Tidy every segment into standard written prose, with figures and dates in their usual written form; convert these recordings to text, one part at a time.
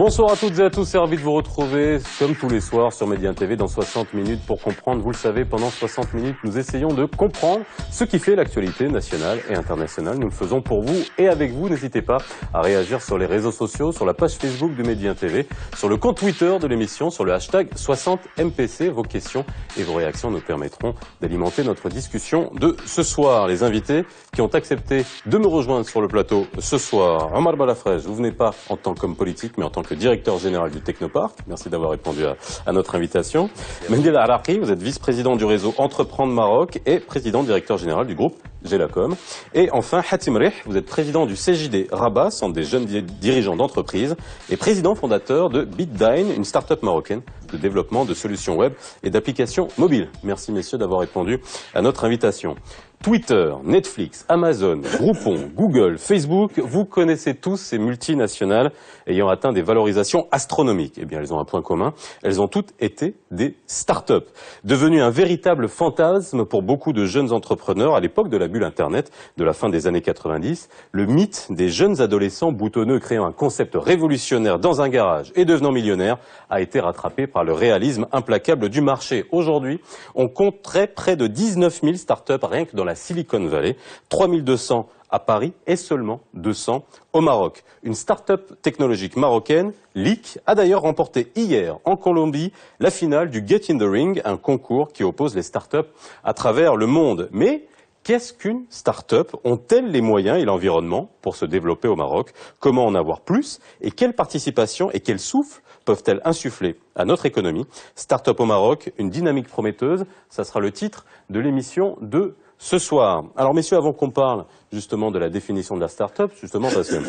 Bonsoir à toutes et à tous, c'est ravi de vous retrouver comme tous les soirs sur Média TV dans 60 minutes pour comprendre. Vous le savez, pendant 60 minutes, nous essayons de comprendre ce qui fait l'actualité nationale et internationale. Nous le faisons pour vous et avec vous. N'hésitez pas à réagir sur les réseaux sociaux, sur la page Facebook de Média TV, sur le compte Twitter de l'émission, sur le hashtag 60MPC. Vos questions et vos réactions nous permettront d'alimenter notre discussion de ce soir. Les invités qui ont accepté de me rejoindre sur le plateau ce soir. Omar Balafrej, vous venez pas en tant qu'homme politique, mais en tant que directeur général du Technoparc. Merci d'avoir répondu à notre invitation. Mendel Araki, vous êtes vice-président du réseau Entreprendre Maroc et président directeur général du groupe Gelacom. Et enfin, Hatim Rih, vous êtes président du CJD Rabat, centre des jeunes dirigeants d'entreprise, et président fondateur de BitDine, une start-up marocaine de développement de solutions web et d'applications mobiles. Merci messieurs d'avoir répondu à notre invitation. Twitter, Netflix, Amazon, Groupon, Google, Facebook, vous connaissez tous ces multinationales ayant atteint des valorisations astronomiques. Eh bien, elles ont un point commun, elles ont toutes été des start-up, devenues un véritable fantasme pour beaucoup de jeunes entrepreneurs à l'époque de la bulle Internet de la fin des années 90. Le mythe des jeunes adolescents boutonneux créant un concept révolutionnaire dans un garage et devenant millionnaires a été rattrapé par le réalisme implacable du marché. Aujourd'hui, on compterait près de 19 000 start-up rien que dans la Silicon Valley, 3200 à Paris et seulement 200 au Maroc. Une start-up technologique marocaine, Leak, a d'ailleurs remporté hier en Colombie la finale du Get in the Ring, un concours qui oppose les start-up à travers le monde. Mais qu'est-ce qu'une start-up? Ont-elles les moyens et l'environnement pour se développer au Maroc? Comment en avoir plus? Et quelle participation et quel souffle peuvent-elles insuffler à notre économie? Start-up au Maroc, une dynamique prometteuse, ça sera le titre de l'émission de ce soir. Alors messieurs, avant qu'on parle justement de la définition de la start-up, justement parce que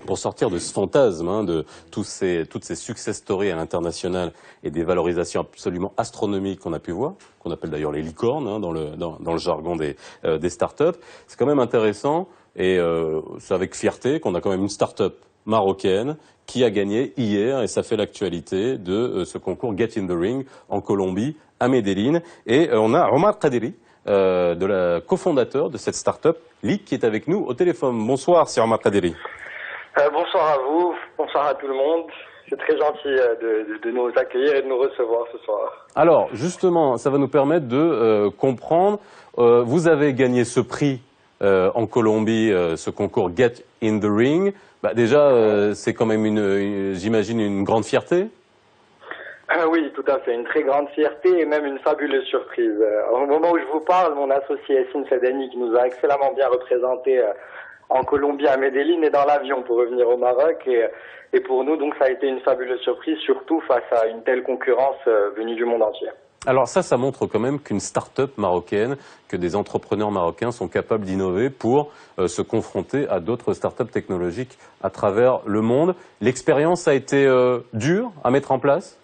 pour sortir de ce fantasme de toutes ces success stories à l'international et des valorisations absolument astronomiques qu'on a pu voir, qu'on appelle d'ailleurs les licornes dans le jargon des start-up, c'est quand même intéressant et c'est avec fierté qu'on a quand même une start-up marocaine qui a gagné hier, et ça fait l'actualité de ce concours Get in the Ring en Colombie, à Medellín. Et on a Omar Kaderi, de la cofondateur de cette start-up, Leak, qui est avec nous au téléphone. Bonsoir, c'est Omar Kaderi. Bonsoir à vous, bonsoir à tout le monde. C'est très gentil de nous accueillir et de nous recevoir ce soir. Alors, justement, ça va nous permettre de comprendre. Vous avez gagné ce prix en Colombie, ce concours Get in the Ring. Déjà, c'est quand même, j'imagine, une grande fierté. Oui, tout à fait. Une très grande fierté et même une fabuleuse surprise. Au moment où je vous parle, mon associé Yassine Sedani, qui nous a excellemment bien représentés en Colombie, à Medellín, est dans l'avion pour revenir au Maroc. Et pour nous, donc, ça a été une fabuleuse surprise, surtout face à une telle concurrence venue du monde entier. Alors ça montre quand même qu'une start-up marocaine, que des entrepreneurs marocains sont capables d'innover pour se confronter à d'autres start-up technologiques à travers le monde. L'expérience a été dure à mettre en place ?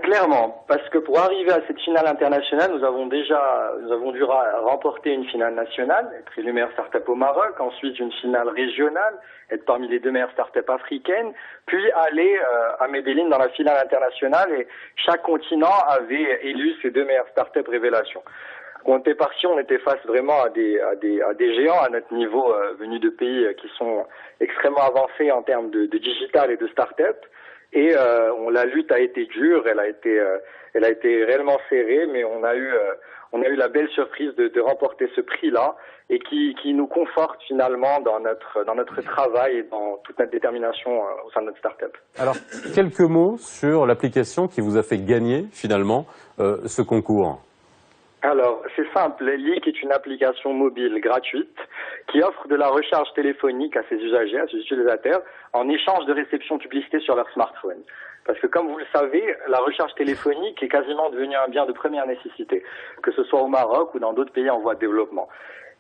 Clairement, parce que pour arriver à cette finale internationale, nous avons dû remporter une finale nationale, être les meilleures startups au Maroc, ensuite une finale régionale, être parmi les 2 meilleures startups africaines, puis aller à Medellín dans la finale internationale, et chaque continent avait élu ses 2 meilleures startups révélations. Quand on était parti, on était face vraiment à des géants à notre niveau, venus de pays qui sont extrêmement avancés en termes de digital et de start-up. Et la lutte a été dure, elle a été réellement serrée, mais on a eu la belle surprise de remporter ce prix-là et qui nous conforte finalement dans notre travail et dans toute notre détermination au sein de notre start-up. Alors, quelques mots sur l'application qui vous a fait gagner finalement ce concours. Alors, c'est simple. Leak est une application mobile gratuite qui offre de la recharge téléphonique à ses usagers, à ses utilisateurs, en échange de réception publicité sur leur smartphone. Parce que comme vous le savez, la recharge téléphonique est quasiment devenue un bien de première nécessité, que ce soit au Maroc ou dans d'autres pays en voie de développement.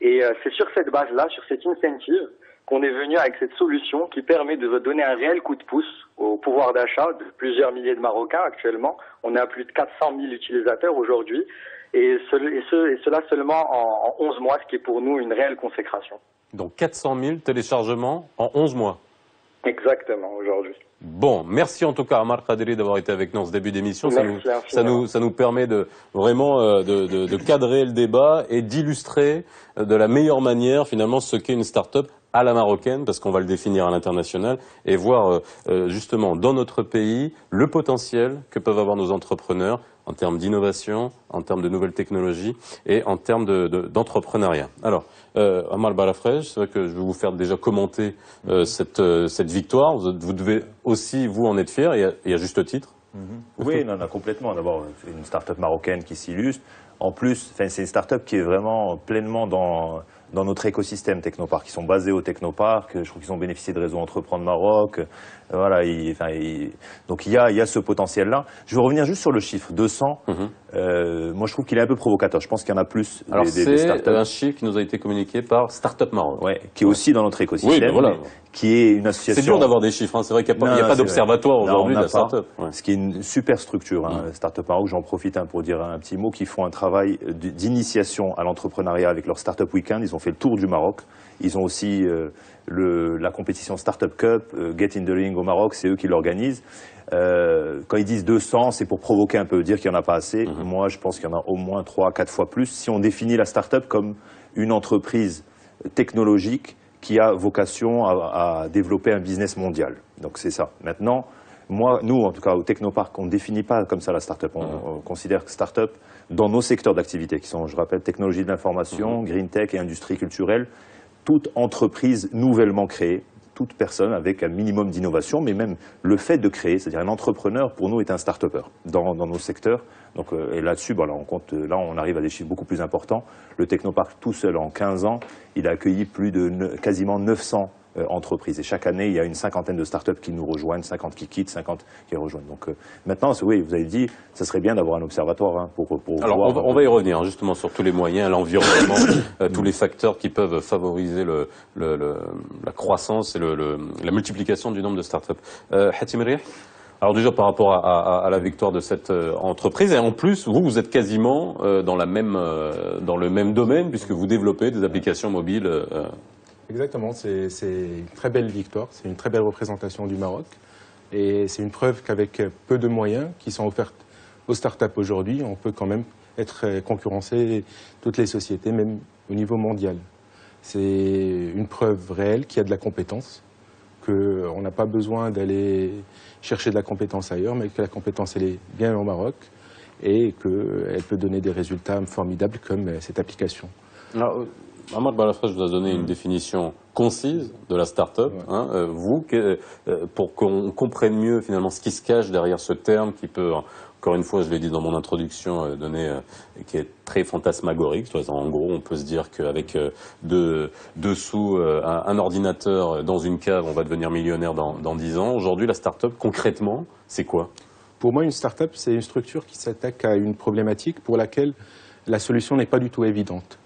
Et c'est sur cette base-là, sur cette incentive, qu'on est venu avec cette solution qui permet de donner un réel coup de pouce au pouvoir d'achat de plusieurs milliers de Marocains actuellement. On est à plus de 400 000 utilisateurs aujourd'hui. Et cela seulement en 11 mois, ce qui est pour nous une réelle consécration. Donc 400 000 téléchargements en 11 mois. Exactement, aujourd'hui. Bon, merci en tout cas à Omar Kaderi d'avoir été avec nous en ce début d'émission. Ça nous permet de cadrer le débat et d'illustrer de la meilleure manière finalement ce qu'est une start-up à la marocaine, parce qu'on va le définir à l'international, et voir justement dans notre pays le potentiel que peuvent avoir nos entrepreneurs en termes d'innovation, en termes de nouvelles technologies et en termes d'entrepreneuriat. Alors, Amar Balafrej, c'est vrai que je vais vous faire déjà commenter cette victoire. Vous devez aussi, vous, en être fier, et à juste titre. Oui, non, complètement. D'abord, c'est une start-up marocaine qui s'illustre. En plus, c'est une start-up qui est vraiment pleinement dans notre écosystème Technopark. Ils sont basés au Technopark. Je trouve qu'ils ont bénéficié de Réseau Entreprendre Maroc. Voilà, donc il y a ce potentiel-là. Je vais revenir juste sur le chiffre 200. Moi, je trouve qu'il est un peu provocateur. Je pense qu'il y en a plus. Alors, c'est un chiffre qui nous a été communiqué par Startup Maroc. Ouais, qui est aussi dans notre écosystème. Oui, ben voilà. Qui est une association. C'est dur d'avoir des chiffres. Hein. C'est vrai qu'il n'y a pas d'observatoire aujourd'hui de la start-up. Ce qui est une super structure. Startup Maroc, j'en profite pour dire un petit mot, qui font un travail d'initiation à l'entrepreneuriat avec leur Startup Weekend. Ils ont fait le tour du Maroc. Ils ont aussi la compétition Startup Cup, Get in the Ring au Maroc, c'est eux qui l'organisent. Quand ils disent 200, c'est pour provoquer un peu, dire qu'il n'y en a pas assez. Moi, je pense qu'il y en a au moins 3-4 fois plus. Si on définit la start-up comme une entreprise technologique qui a vocation à développer un business mondial. Donc c'est ça. Maintenant, nous, en tout cas, au Technopark, on ne définit pas comme ça la start-up. On considère que start-up, dans nos secteurs d'activité, qui sont, je rappelle, technologie de l'information, green tech et industrie culturelle, toute entreprise nouvellement créée, toute personne avec un minimum d'innovation, mais même le fait de créer, c'est-à-dire un entrepreneur, pour nous, est un start-upper dans nos secteurs. Donc, et là-dessus, on arrive à des chiffres beaucoup plus importants. Le Technopark, tout seul, en 15 ans, il a accueilli quasiment 900 entreprises. Et chaque année, il y a une cinquantaine de start-up qui nous rejoignent, 50 qui quittent, 50 qui rejoignent. Donc maintenant, oui, vous avez dit, ça serait bien d'avoir un observatoire pour Alors, voir. on va y revenir, justement, sur tous les moyens, l'environnement, tous les facteurs qui peuvent favoriser la croissance et la multiplication du nombre de start-up. Hatim Rih, alors déjà par rapport à la victoire de cette entreprise, et en plus, vous êtes quasiment dans le même domaine, puisque vous développez des applications mobiles. Exactement, c'est une très belle victoire, c'est une très belle représentation du Maroc. Et c'est une preuve qu'avec peu de moyens qui sont offerts aux startups aujourd'hui, on peut quand même concurrencer toutes les sociétés, même au niveau mondial. C'est une preuve réelle qu'il y a de la compétence, qu'on n'a pas besoin d'aller chercher de la compétence ailleurs, mais que la compétence, elle est bien au Maroc et qu'elle peut donner des résultats formidables comme cette application. Alors, Amar Balafrej vous a donné une définition concise de la start-up. Pour qu'on comprenne mieux finalement ce qui se cache derrière ce terme qui peut, encore une fois, je l'ai dit dans mon introduction, qui est très fantasmagorique. En gros, on peut se dire qu'avec dessous un ordinateur dans une cave, on va devenir millionnaire dans 10 ans. Aujourd'hui, la start-up, concrètement, c'est quoi? Pour moi, une start-up, c'est une structure qui s'attaque à une problématique pour laquelle la solution n'est pas du tout évidente.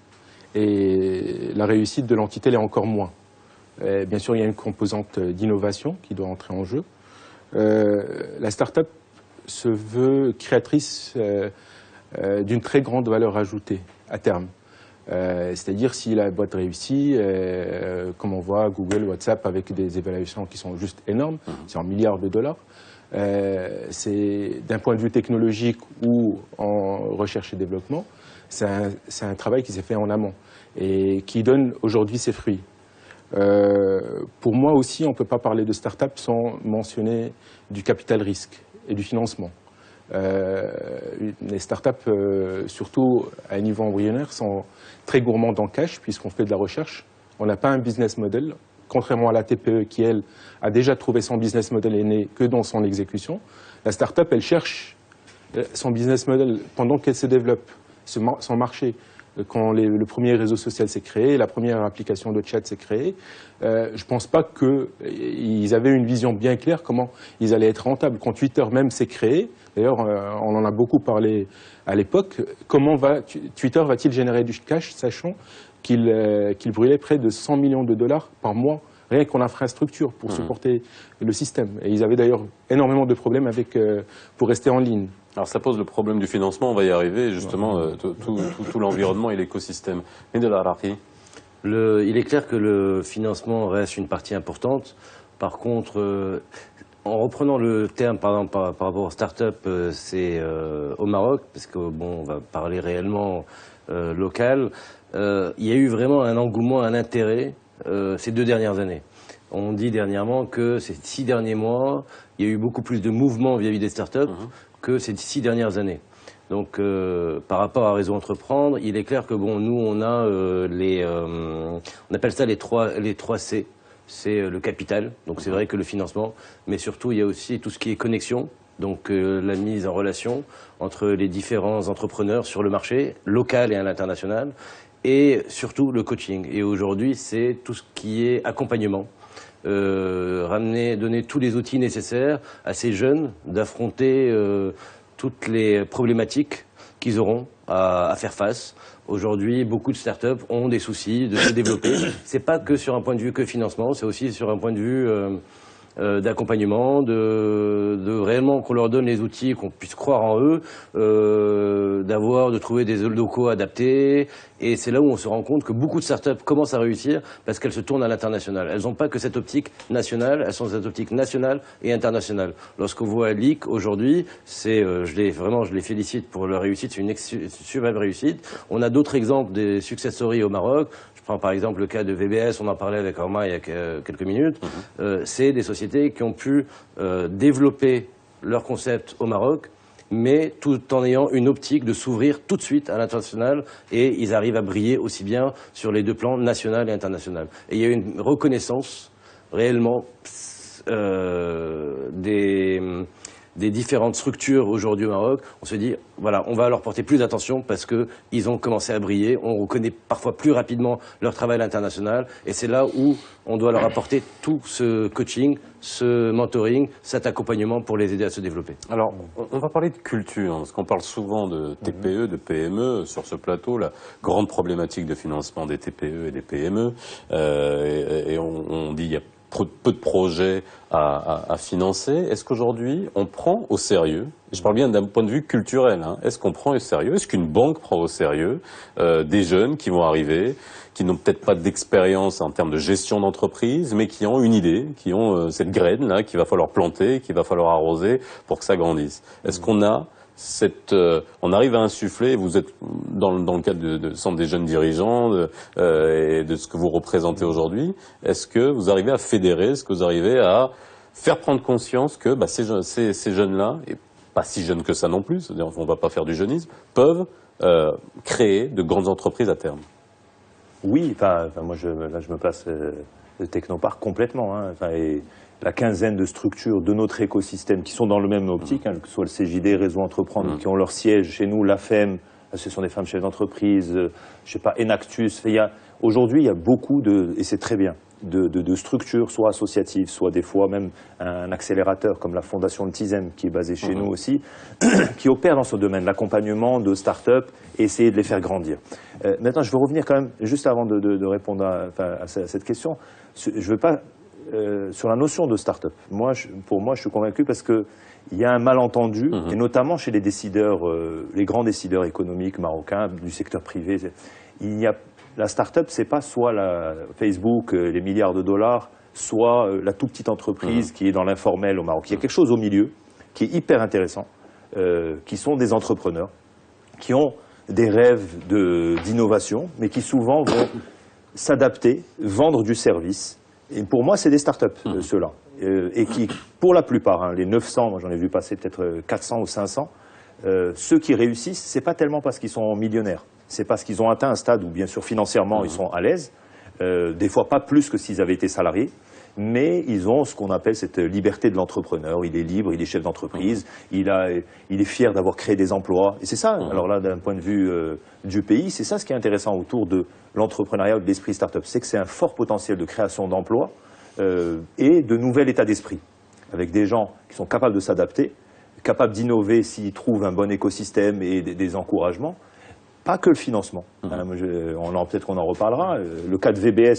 Et la réussite de l'entité l'est encore moins. Bien sûr, il y a une composante d'innovation qui doit entrer en jeu. La start-up se veut créatrice d'une très grande valeur ajoutée à terme. C'est-à-dire si la boîte réussit, comme on voit Google, WhatsApp avec des évaluations qui sont juste énormes, c'est en milliards de dollars. C'est d'un point de vue technologique ou en recherche et développement, c'est un travail qui s'est fait en amont et qui donne aujourd'hui ses fruits. Pour moi aussi, on ne peut pas parler de start-up sans mentionner du capital risque et du financement. Les start-up, surtout à un niveau embryonnaire, sont très gourmandes en cash puisqu'on fait de la recherche. On n'a pas un business model, contrairement à la TPE qui, elle, a déjà trouvé son business model et n'est que dans son exécution. La start-up, elle cherche son business model pendant qu'elle se développe, son marché. Quand le premier réseau social s'est créé, la première application de chat s'est créée, je ne pense pas qu'ils avaient une vision bien claire comment ils allaient être rentables. Quand Twitter même s'est créé, d'ailleurs on en a beaucoup parlé à l'époque, comment Twitter va-t-il générer du cash, sachant qu'il brûlait près de 100 millions de dollars par mois, rien qu'en infrastructure pour supporter le système. Et ils avaient d'ailleurs énormément de problèmes pour rester en ligne. Alors ça pose le problème du financement, on va y arriver, justement, tout l'environnement et l'écosystème. Mais de la Raqi. Il est clair que le financement reste une partie importante. Par contre, en reprenant le terme, par exemple, par rapport aux start-up, c'est au Maroc, parce que bon, on va parler réellement local. Il y a eu vraiment un engouement, un intérêt ces 2 dernières années. On dit dernièrement que ces 6 derniers mois, il y a eu beaucoup plus de mouvements vis-à-vis des startups que ces 6 dernières années. Donc, par rapport à Réseau Entreprendre, il est clair que bon, nous, on a on appelle ça les 3 C. C'est le capital, donc c'est vrai que le financement, mais surtout, il y a aussi tout ce qui est connexion, donc la mise en relation entre les différents entrepreneurs sur le marché, local et à l'international, et surtout le coaching. Et aujourd'hui, c'est tout ce qui est accompagnement. Donner tous les outils nécessaires à ces jeunes d'affronter toutes les problématiques qu'ils auront à faire face. Aujourd'hui, beaucoup de startups ont des soucis de se développer. C'est pas que sur un point de vue que financement, c'est aussi sur un point de vue d'accompagnement, de réellement qu'on leur donne les outils, qu'on puisse croire en eux, de trouver des locaux adaptés. Et c'est là où on se rend compte que beaucoup de startups commencent à réussir parce qu'elles se tournent à l'international. Elles n'ont pas que cette optique nationale, elles sont cette optique nationale et internationale. Lorsqu'on voit Leak aujourd'hui, je les félicite pour leur réussite, c'est une superbe réussite. On a d'autres exemples des success stories au Maroc. Je prends par exemple le cas de VBS, on en parlait avec Orma il y a quelques minutes. C'est des sociétés qui ont pu développer leur concept au Maroc, mais tout en ayant une optique de s'ouvrir tout de suite à l'international, et ils arrivent à briller aussi bien sur les 2 plans, national et international. Et il y a une reconnaissance réellement des différentes structures aujourd'hui au Maroc. On se dit, voilà, on va leur porter plus d'attention parce qu'ils ont commencé à briller, on reconnaît parfois plus rapidement leur travail à l'international, et c'est là où on doit leur apporter tout ce coaching, ce mentoring, cet accompagnement pour les aider à se développer. Alors, on va parler de culture, parce qu'on parle souvent de TPE, de PME sur ce plateau, la grande problématique de financement des TPE et des PME, et on dit qu'il y a peu de projets à financer. Est-ce qu'aujourd'hui, on prend au sérieux, je parle bien d'un point de vue culturel, est-ce qu'on prend au sérieux, est-ce qu'une banque prend au sérieux des jeunes qui vont arriver, qui n'ont peut-être pas d'expérience en termes de gestion d'entreprise, mais qui ont une idée, qui ont cette graine là qu'il va falloir planter, qu'il va falloir arroser pour que ça grandisse. Est-ce qu'on a on arrive à insuffler, vous êtes dans le cadre de Centre des jeunes dirigeants et de ce que vous représentez aujourd'hui, est-ce que vous arrivez à fédérer, est-ce que vous arrivez à faire prendre conscience que ces jeunes-là, et pas si jeunes que ça non plus, c'est-à-dire on ne va pas faire du jeunisme, peuvent créer de grandes entreprises à terme? Oui, moi je me place le Technopark complètement. Et la quinzaine de structures de notre écosystème qui sont dans le même optique, que ce soit le CJD, Réseau Entreprendre, qui ont leur siège chez nous, l'AFEM, ce sont des femmes chefs d'entreprise, je sais pas, Enactus. Aujourd'hui, il y a beaucoup et c'est très bien, de structures, soit associatives, soit des fois même un accélérateur comme la fondation de Tizem, qui est basée chez nous aussi, qui opère dans ce domaine, l'accompagnement de start-up et essayer de les faire grandir. Maintenant, je veux revenir quand même, juste avant de répondre à cette question, je veux pas... sur la notion de start-up, pour moi, je suis convaincu parce qu'il y a un malentendu, et notamment chez les décideurs, les grands décideurs économiques marocains, du secteur privé. La start-up, c'est pas soit Facebook, les milliards de dollars, soit la toute petite entreprise qui est dans l'informel au Maroc. Il y a quelque chose au milieu qui est hyper intéressant, qui sont des entrepreneurs, qui ont des rêves d'innovation, mais qui souvent vont s'adapter, vendre du service. Et pour moi, c'est des start-up, ceux-là. Et qui, pour la plupart, les 900, moi j'en ai vu passer peut-être 400 ou 500, ceux qui réussissent, c'est pas tellement parce qu'ils sont millionnaires. C'est parce qu'ils ont atteint un stade où, bien sûr, financièrement, ils sont à l'aise. Des fois, pas plus que s'ils avaient été salariés. Mais ils ont ce qu'on appelle cette liberté de l'entrepreneur. Il est libre, il est chef d'entreprise, il est fier d'avoir créé des emplois. Et c'est ça, alors là, d'un point de vue du pays, c'est ça ce qui est intéressant autour de l'entrepreneuriat ou de l'esprit start-up. C'est que c'est un fort potentiel de création d'emplois et de nouvel état d'esprit. Avec des gens qui sont capables de s'adapter, capables d'innover s'ils trouvent un bon écosystème et des encouragements. Pas que le financement. Peut-être qu'on en reparlera. Le cas de VBS,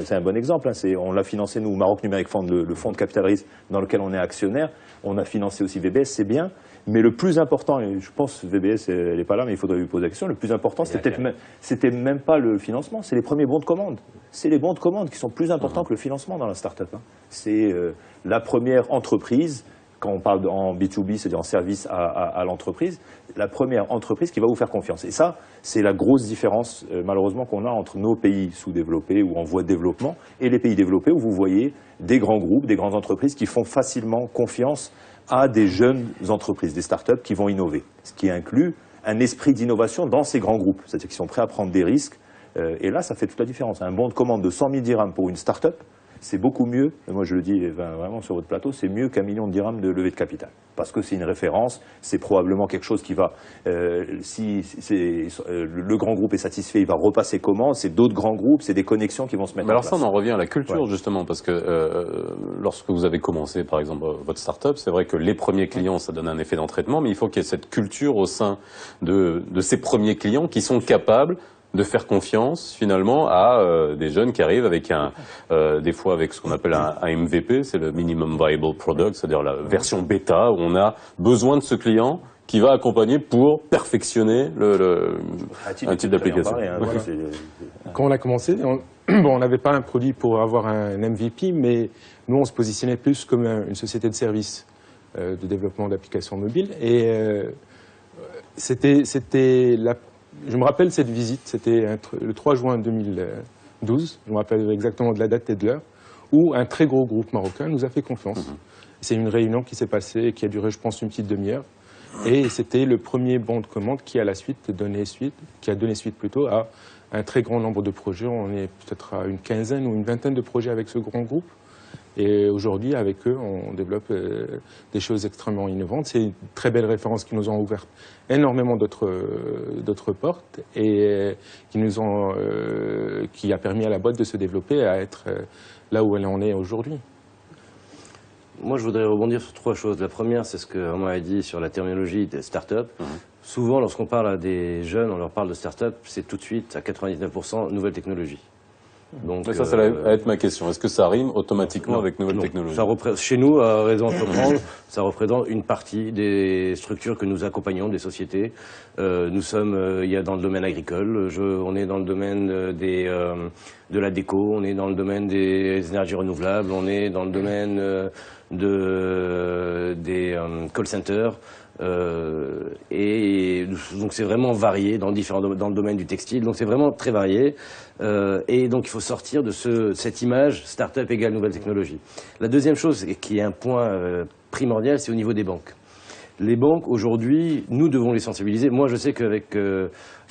c'est un bon exemple. On l'a financé, nous, Maroc Numérique Fund, le fonds de capital risque dans lequel on est actionnaire. On a financé aussi VBS, c'est bien. Mais le plus important, et je pense VBS, elle n'est pas là, mais il faudrait lui poser la question, le plus important, c'était même pas le financement, c'est les premiers bons de commande. C'est les bons de commande qui sont plus importants que le financement dans la start-up. C'est la première entreprise. quand on parle en B2B, c'est-à-dire en service à l'entreprise, la première entreprise qui va vous faire confiance. Et ça, c'est la grosse différence, malheureusement, qu'on a entre nos pays sous-développés ou en voie de développement et les pays développés où vous voyez des grands groupes, des grandes entreprises qui font facilement confiance à des jeunes entreprises, des startups qui vont innover. Ce qui inclut un esprit d'innovation dans ces grands groupes, c'est-à-dire qu'ils sont prêts à prendre des risques. Et là, ça fait toute la différence. Un bon de commande de 100 000 dirhams pour une start-up, c'est beaucoup mieux, et moi je le dis vraiment sur votre plateau, c'est mieux qu'1 million de dirhams de levée de capital. Parce que c'est une référence, c'est probablement quelque chose qui va, le grand groupe est satisfait, il va repasser commande, c'est d'autres grands groupes, c'est des connexions qui vont se mettre en place. Alors ça, on en revient à la culture, justement, parce que lorsque vous avez commencé, par exemple, votre start-up, c'est vrai que les premiers clients, ça donne un effet d'entraînement, mais il faut qu'il y ait cette culture au sein de ces premiers clients qui sont capables de faire confiance finalement à des jeunes qui arrivent avec des fois avec ce qu'on appelle un MVP, c'est le minimum viable product, c'est-à-dire la version bêta où on a besoin de ce client qui va accompagner pour perfectionner un type d'application. Voilà. Quand on a commencé, on n'avait pas un produit pour avoir un MVP, mais nous on se positionnait plus comme une société de services de développement d'applications mobiles et je me rappelle cette visite, c'était le 3 juin 2012, je me rappelle exactement de la date et de l'heure, où un très gros groupe marocain nous a fait confiance. C'est une réunion qui s'est passée, qui a duré, je pense, une petite demi-heure. Et c'était le premier bon de commande qui a donné suite à un très grand nombre de projets. On est peut-être à une quinzaine ou une vingtaine de projets avec ce grand groupe. Et aujourd'hui, avec eux, on développe des choses extrêmement innovantes. C'est une très belle référence qui nous ont ouvert énormément d'autres portes et qui a permis à la boîte de se développer, à être là où elle en est aujourd'hui. Moi, je voudrais rebondir sur 3 choses. La première, c'est ce que Romain a dit sur la terminologie des start-up. Souvent, lorsqu'on parle à des jeunes, on leur parle de start-up, c'est tout de suite à 99% nouvelles technologies. Donc, ça va être ma question. Est-ce que ça rime automatiquement avec nouvelles technologies? Chez nous, à Réseau Entreprendre, ça représente une partie des structures que nous accompagnons, des sociétés. Nous sommes, il y a dans le domaine agricole, on est dans le domaine de la déco, on est dans le domaine des énergies renouvelables, on est dans le domaine des call centers. Et donc c'est vraiment varié dans le domaine du textile, donc c'est vraiment très varié et donc il faut sortir de cette image start-up égale nouvelle technologie. La deuxième chose qui est un point primordial, c'est au niveau des banques. Les banques aujourd'hui, nous devons les sensibiliser. Moi je sais qu'avec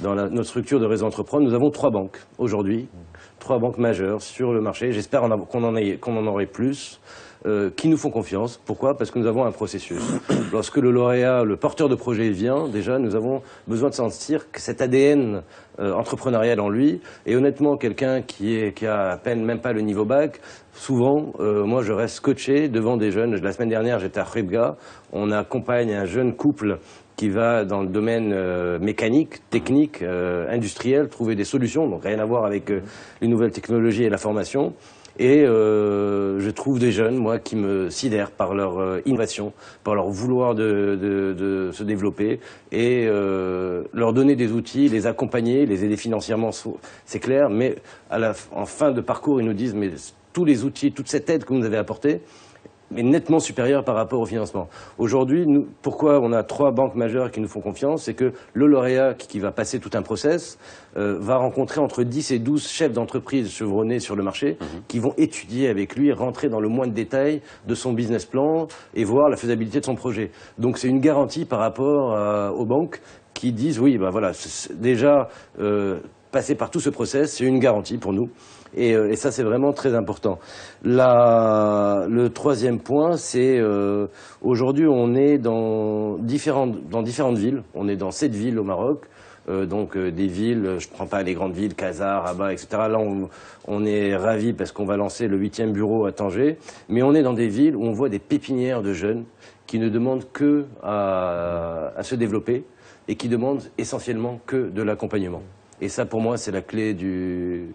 dans notre structure de Réseau Entreprendre, nous avons 3 banques aujourd'hui, 3 banques majeures sur le marché. J'espère qu'on en aurait plus. Qui nous font confiance. Pourquoi? Parce que nous avons un processus. Lorsque le lauréat, le porteur de projet vient, déjà, nous avons besoin de sentir que cet ADN entrepreneurial en lui, et honnêtement, quelqu'un qui a à peine même pas le niveau bac, souvent, moi je reste scotché devant des jeunes. La semaine dernière, j'étais à Khrebga, on accompagne un jeune couple qui va dans le domaine mécanique, technique, industriel, trouver des solutions, donc rien à voir avec les nouvelles technologies et la formation. Et je trouve des jeunes, moi, qui me sidèrent par leur innovation, par leur vouloir de se développer et leur donner des outils, les accompagner, les aider financièrement, c'est clair, mais en fin de parcours, ils nous disent, mais tous les outils, toute cette aide que vous nous avez apportée, est nettement supérieur par rapport au financement. Aujourd'hui, pourquoi on a 3 banques majeures qui nous font confiance? C'est que le lauréat qui va passer tout un process va rencontrer entre 10 et 12 chefs d'entreprise chevronnés sur le marché qui vont étudier avec lui, rentrer dans le moindre détail de son business plan et voir la faisabilité de son projet. Donc c'est une garantie par rapport aux banques qui disent oui, ben voilà, déjà passer par tout ce process, c'est une garantie pour nous. Et ça, c'est vraiment très important. Le 3e point, c'est aujourd'hui, on est dans différentes villes. On est dans 7 villes au Maroc. Donc des villes, je ne prends pas les grandes villes, Casa, Rabat, etc. Là, on est ravis parce qu'on va lancer le 8e bureau à Tanger. Mais on est dans des villes où on voit des pépinières de jeunes qui ne demandent que à se développer et qui demandent essentiellement que de l'accompagnement. Et ça, pour moi, c'est la clé du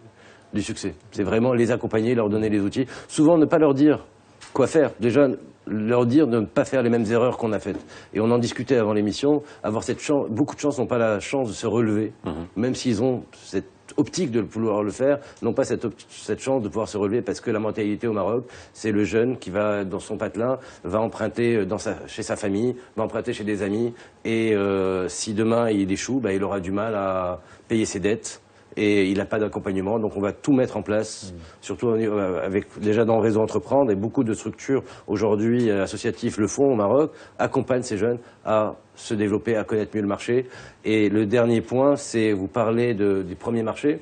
succès. C'est vraiment les accompagner, leur donner les outils. Souvent, ne pas leur dire quoi faire. Déjà, leur dire de ne pas faire les mêmes erreurs qu'on a faites. Et on en discutait avant l'émission, avoir cette chance, beaucoup de gens n'ont pas la chance de se relever, même s'ils ont cette optique de pouvoir le faire, n'ont pas cette chance de pouvoir se relever parce que la mentalité au Maroc, c'est le jeune qui va dans son patelin, va emprunter chez sa famille, va emprunter chez des amis, et si demain il échoue, il aura du mal à payer ses dettes. Et il n'a pas d'accompagnement, donc on va tout mettre en place, surtout déjà dans le réseau Entreprendre, et beaucoup de structures aujourd'hui associatives le font au Maroc, accompagnent ces jeunes à se développer, à connaître mieux le marché. Et le dernier point, c'est vous parlez du premier marché.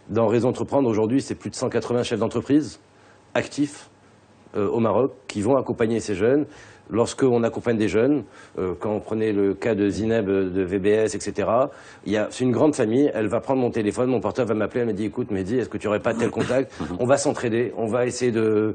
Dans le réseau Entreprendre, aujourd'hui, c'est plus de 180 chefs d'entreprise actifs au Maroc qui vont accompagner ces jeunes. Lorsqu'on accompagne des jeunes, quand on prenait le cas de Zineb, de VBS, etc., c'est une grande famille, elle va prendre mon téléphone, mon portable va m'appeler, elle me dit, écoute Mehdi, est-ce que tu n'aurais pas tel contact? On va s'entraider, on va essayer de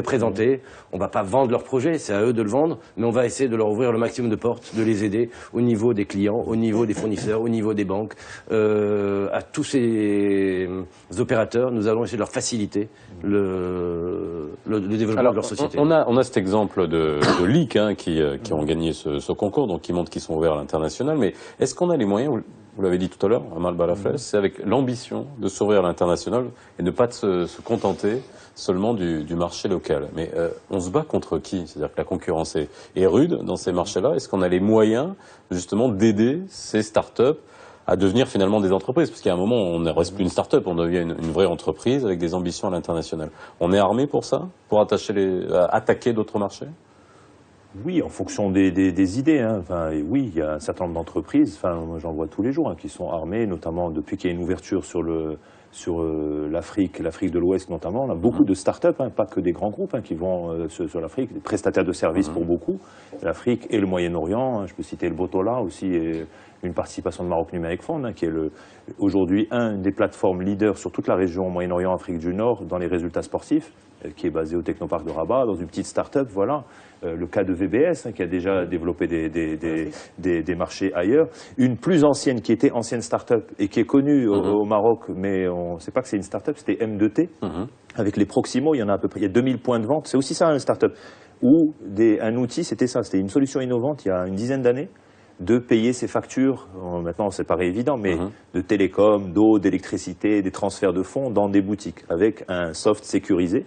présenter, on ne va pas vendre leur projet, c'est à eux de le vendre, mais on va essayer de leur ouvrir le maximum de portes, de les aider au niveau des clients, au niveau des fournisseurs, au niveau des banques, à tous ces opérateurs, nous allons essayer de leur faciliter le développement de leur société. On a cet exemple de LIC qui ont gagné ce concours, donc qui montrent qu'ils sont ouverts à l'international. Mais est-ce qu'on a les moyens, vous l'avez dit tout à l'heure, Amal Balafel, c'est avec l'ambition de s'ouvrir à l'international et ne pas se contenter seulement du marché local. Mais on se bat contre qui? C'est-à-dire que la concurrence est rude dans ces marchés-là. Est-ce qu'on a les moyens justement d'aider ces startups à devenir finalement des entreprises? Parce qu'à un moment, on ne reste plus une start-up, on devient une vraie entreprise avec des ambitions à l'international. On est armé pour ça? Pour attaquer d'autres marchés? Oui, en fonction des idées. Enfin, oui, il y a un certain nombre d'entreprises, moi j'en vois tous les jours, qui sont armées, notamment depuis qu'il y a une ouverture sur l'Afrique de l'Ouest notamment. On a beaucoup de start-up, pas que des grands groupes qui vont sur l'Afrique, des prestataires de services pour beaucoup. L'Afrique et le Moyen-Orient, je peux citer le Botola aussi, et une participation de Maroc Numérique Fund, qui est aujourd'hui une des plateformes leaders sur toute la région Moyen-Orient, Afrique du Nord, dans les résultats sportifs, qui est basé au Technoparc de Rabat, dans une petite start-up, voilà. Le cas de VBS, qui a déjà développé des marchés ailleurs. Une plus ancienne, qui était ancienne start-up et qui est connue au Maroc, mais on ne sait pas que c'est une start-up, c'était M2T. Avec les Proximo, il y en a à peu près, il y a 2000 points de vente. C'est aussi ça, une start-up. Ou un outil, c'était une solution innovante il y a une dizaine d'années, de payer ses factures, maintenant c'est pas évident, mais de télécom, d'eau, d'électricité, des transferts de fonds dans des boutiques, avec un soft sécurisé.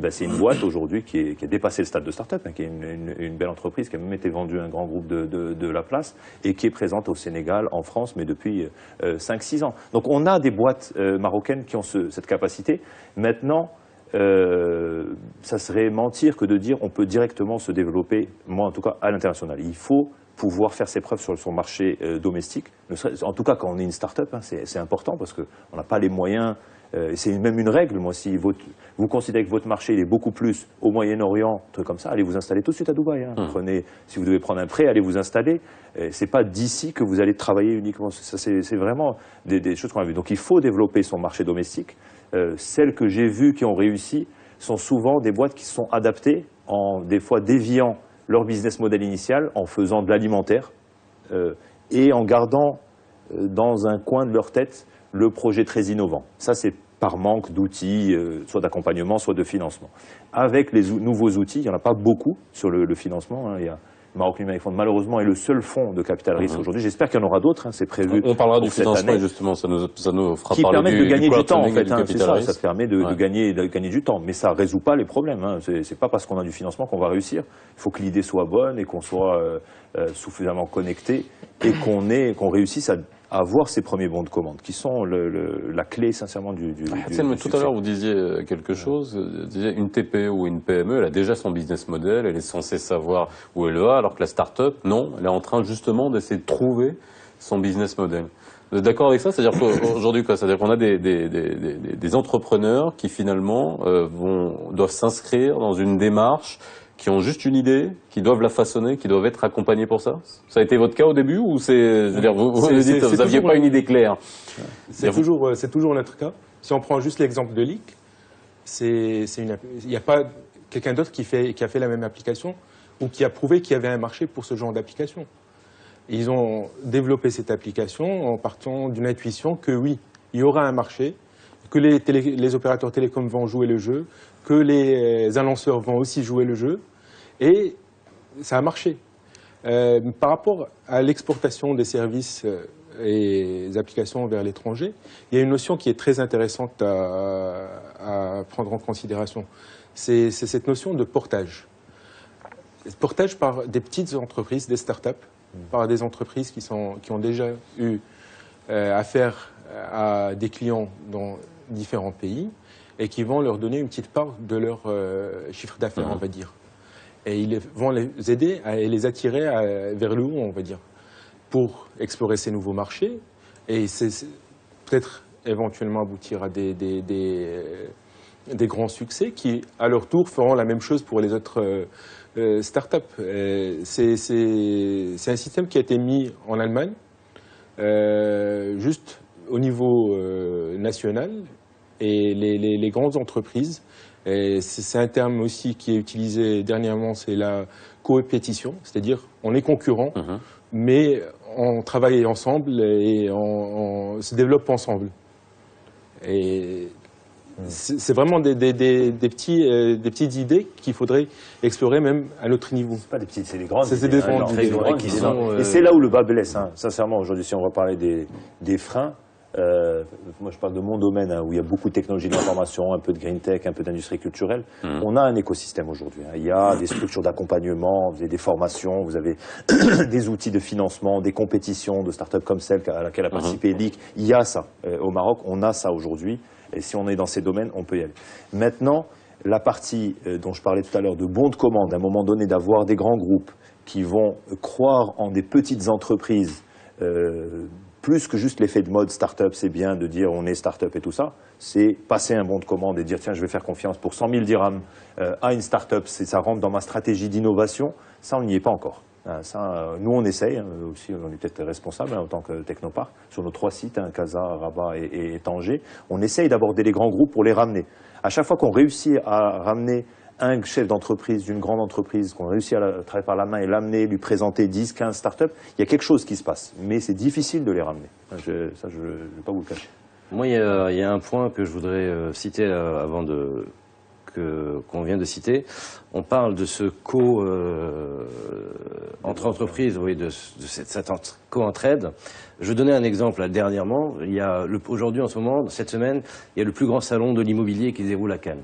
C'est une boîte aujourd'hui qui a dépassé le stade de start-up, qui est une belle entreprise, qui a même été vendue à un grand groupe de la place, et qui est présente au Sénégal, en France, mais depuis 5-6 ans. Donc on a des boîtes marocaines qui ont cette capacité. Maintenant, ça serait mentir que de dire on peut directement se développer, moi en tout cas, à l'international. Il faut pouvoir faire ses preuves sur son marché domestique. En tout cas, quand on est une start-up, c'est important parce qu'on n'a pas les moyens. C'est même une règle. Moi, si vous considérez que votre marché il est beaucoup plus au Moyen-Orient, un truc comme ça, allez vous installer tout de suite à Dubaï. Si vous devez prendre un prêt, allez vous installer. C'est pas d'ici que vous allez travailler uniquement. Ça, c'est vraiment des choses qu'on a vues. Donc, il faut développer son marché domestique. Celles que j'ai vues qui ont réussi sont souvent des boîtes qui se sont adaptées, des fois déviant leur business model initial en faisant de l'alimentaire et en gardant dans un coin de leur tête le projet très innovant. Ça, c'est par manque d'outils, soit d'accompagnement, soit de financement. Avec les nouveaux outils, il n'y en a pas beaucoup sur le financement. Il y a Maroc Numérique Fund, malheureusement, est le seul fonds de capital risque aujourd'hui. J'espère qu'il y en aura d'autres, c'est prévu. On parlera du financement, justement, ça nous fera qui parler permet de gagner du temps, en fait. C'est Ça permet de gagner du temps, mais ça ne résout pas les problèmes. C'est pas parce qu'on a du financement qu'on va réussir. Il faut que l'idée soit bonne et qu'on soit suffisamment connecté et qu'on réussisse à avoir ces premiers bons de commande, qui sont la clé, sincèrement, du tout à l'heure, vous disiez quelque chose. Vous disiez, une TPE ou une PME, elle a déjà son business model, elle est censée savoir où elle va, alors que la start-up, non, elle est en train justement d'essayer de trouver son business model. Vous êtes d'accord avec ça? C'est-à-dire qu'aujourd'hui, c'est-à-dire qu'on a des entrepreneurs qui finalement doivent s'inscrire dans une démarche, qui ont juste une idée, qui doivent la façonner, qui doivent être accompagnés pour ça? Ça a été votre cas au début ou vous n'aviez pas une idée claire? C'est toujours notre cas. Si on prend juste l'exemple de LIC, il n'y a pas quelqu'un d'autre qui a fait la même application ou qui a prouvé qu'il y avait un marché pour ce genre d'application. Ils ont développé cette application en partant d'une intuition que oui, il y aura un marché, que les opérateurs télécoms vont jouer le jeu, que les annonceurs vont aussi jouer le jeu, Et ça a marché. Par rapport à l'exportation des services et des applications vers l'étranger, il y a une notion qui est très intéressante à prendre en considération. C'est cette notion de portage. Portage par des petites entreprises, des start-up, par des entreprises qui ont déjà eu affaire à des clients dans différents pays et qui vont leur donner une petite part de leur chiffre d'affaires, on va dire. Et ils vont les aider et les attirer vers le haut, on va dire, pour explorer ces nouveaux marchés et peut-être éventuellement aboutir à des grands succès qui, à leur tour, feront la même chose pour les autres start-up. C'est un système qui a été mis en Allemagne, juste au niveau national, et les grandes entreprises. C'est un terme aussi qui est utilisé dernièrement, c'est la coopétition, c'est-à-dire on est concurrents, mais on travaille ensemble et on se développe ensemble. Et c'est vraiment des petites idées qu'il faudrait explorer même à notre niveau. C'est pas des petites, c'est des grandes. C'est des grandes idées. Et c'est là où le bas blesse, hein. Sincèrement, aujourd'hui, si on va parler des freins, moi je parle de mon domaine où il y a beaucoup de technologies de l'information, un peu de green tech, un peu d'industrie culturelle. On a un écosystème aujourd'hui. Il y a des structures d'accompagnement, vous avez des formations, vous avez des outils de financement, des compétitions de start-up comme celle à laquelle a participé LIC. Il y a ça. Au Maroc, on a ça aujourd'hui. Et si on est dans ces domaines, on peut y aller. Maintenant, la partie dont je parlais tout à l'heure de bons de commande, à un moment donné d'avoir des grands groupes qui vont croire en des petites entreprises, plus que juste l'effet de mode start-up, c'est bien de dire on est start-up et tout ça, c'est passer un bon de commande et dire tiens je vais faire confiance pour 100 000 dirhams à une start-up, ça rentre dans ma stratégie d'innovation, ça on n'y est pas encore. Nous on essaye, aussi on est peut-être responsable en tant que Technopark, sur nos 3 sites, Casa, Rabat et Tanger, on essaye d'aborder les grands groupes pour les ramener. À chaque fois qu'on réussit à ramener un chef d'entreprise d'une grande entreprise, qu'on réussit à travailler par la main et l'amener, lui présenter 10, 15 startups, il y a quelque chose qui se passe. Mais c'est difficile de les ramener. Je ne vais pas vous le cacher. Moi, il y a un point que je voudrais citer avant qu'on vient de citer. On parle de ce entre entreprises, oui, de cette co-entraide. Je donnais un exemple là, dernièrement. Aujourd'hui, en ce moment, cette semaine, il y a le plus grand salon de l'immobilier qui se déroule à Cannes.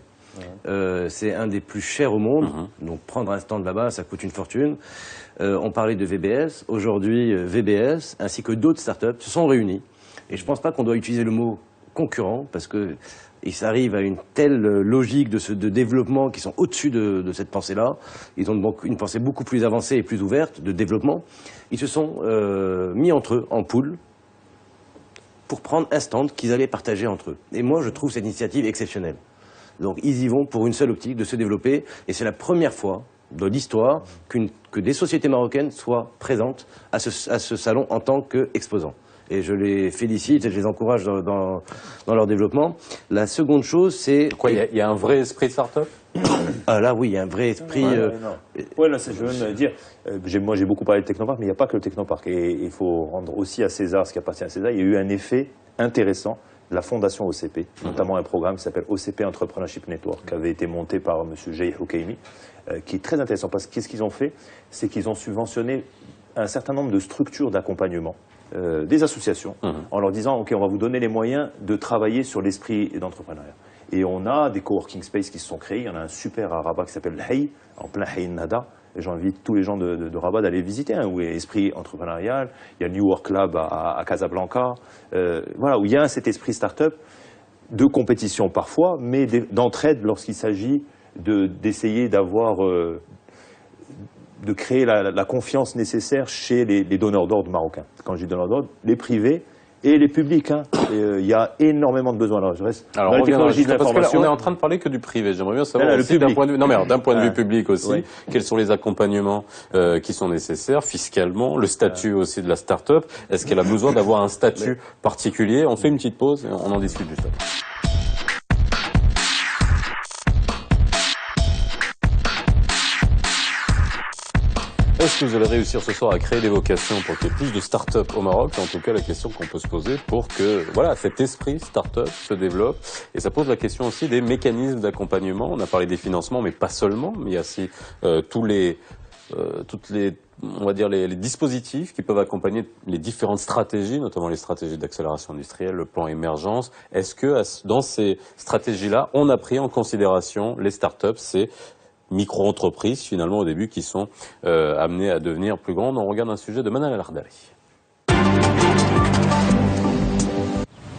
C'est un des plus chers au monde, donc prendre un stand là-bas, ça coûte une fortune. On parlait de VBS. Aujourd'hui, VBS ainsi que d'autres startups se sont réunis. Et je ne pense pas qu'on doit utiliser le mot concurrent parce que ils arrivent à une telle logique de développement qui sont au-dessus de cette pensée-là. Ils ont donc une pensée beaucoup plus avancée et plus ouverte de développement. Ils se sont mis entre eux en pool pour prendre un stand qu'ils allaient partager entre eux. Et moi, je trouve cette initiative exceptionnelle. Donc ils y vont pour une seule optique de se développer et c'est la première fois dans l'histoire que des sociétés marocaines soient présentes à ce salon en tant qu'exposants. Et je les félicite et je les encourage dans leur développement. La seconde chose, c'est... Quoi, il y a un vrai esprit de start-up ? Ah là, oui, il y a un vrai esprit... Oui, là, je veux me dire, moi j'ai beaucoup parlé de Technopark, mais il n'y a pas que le Technopark. Et il faut rendre aussi à César ce qui appartient à César. Il y a eu un effet intéressant de la fondation OCP, notamment un programme qui s'appelle OCP Entrepreneurship Network, qui avait été monté par M. Jay Houkaimi, qui est très intéressant. Parce que qu'est-ce qu'ils ont fait? C'est qu'ils ont subventionné un certain nombre de structures d'accompagnement, des associations, en leur disant, OK, on va vous donner les moyens de travailler sur l'esprit d'entrepreneuriat. Et on a des coworking space qui se sont créés. Il y en a un super à Rabat qui s'appelle Hay, en plein Hay Nada. Et j'invite tous les gens de Rabat d'aller visiter, où il y a l'esprit entrepreneurial. Il y a le New Work Lab à Casablanca. Voilà, où il y a cet esprit start-up, de compétition parfois, mais d'entraide lorsqu'il s'agit d'essayer d'avoir... de créer la confiance nécessaire chez les donneurs d'ordre marocains. Quand je dis donneurs d'ordre, les privés et les publics. Il y a énormément de besoins. Alors, je reste dans les technologies de l'information. Parce que là, on est en train de parler que du privé. J'aimerais bien savoir aussi d'un point de vue, d'un point de vue public aussi, quels sont les accompagnements qui sont nécessaires fiscalement, le statut aussi de la start-up. Est-ce qu'elle a besoin d'avoir un statut particulier? On fait une petite pause et on en discute juste après. Est-ce que vous allez réussir ce soir à créer des vocations pour qu'il y ait plus de start-up au Maroc? C'est en tout cas la question qu'on peut se poser pour que voilà, cet esprit start-up se développe. Et ça pose la question aussi des mécanismes d'accompagnement. On a parlé des financements, mais pas seulement. Mais il y a aussi on va dire les dispositifs qui peuvent accompagner les différentes stratégies, notamment les stratégies d'accélération industrielle, le plan émergence. Est-ce que dans ces stratégies-là, on a pris en considération les start-up, ces micro-entreprises finalement au début qui sont amenées à devenir plus grandes? On regarde un sujet de Manal Al-Ardari.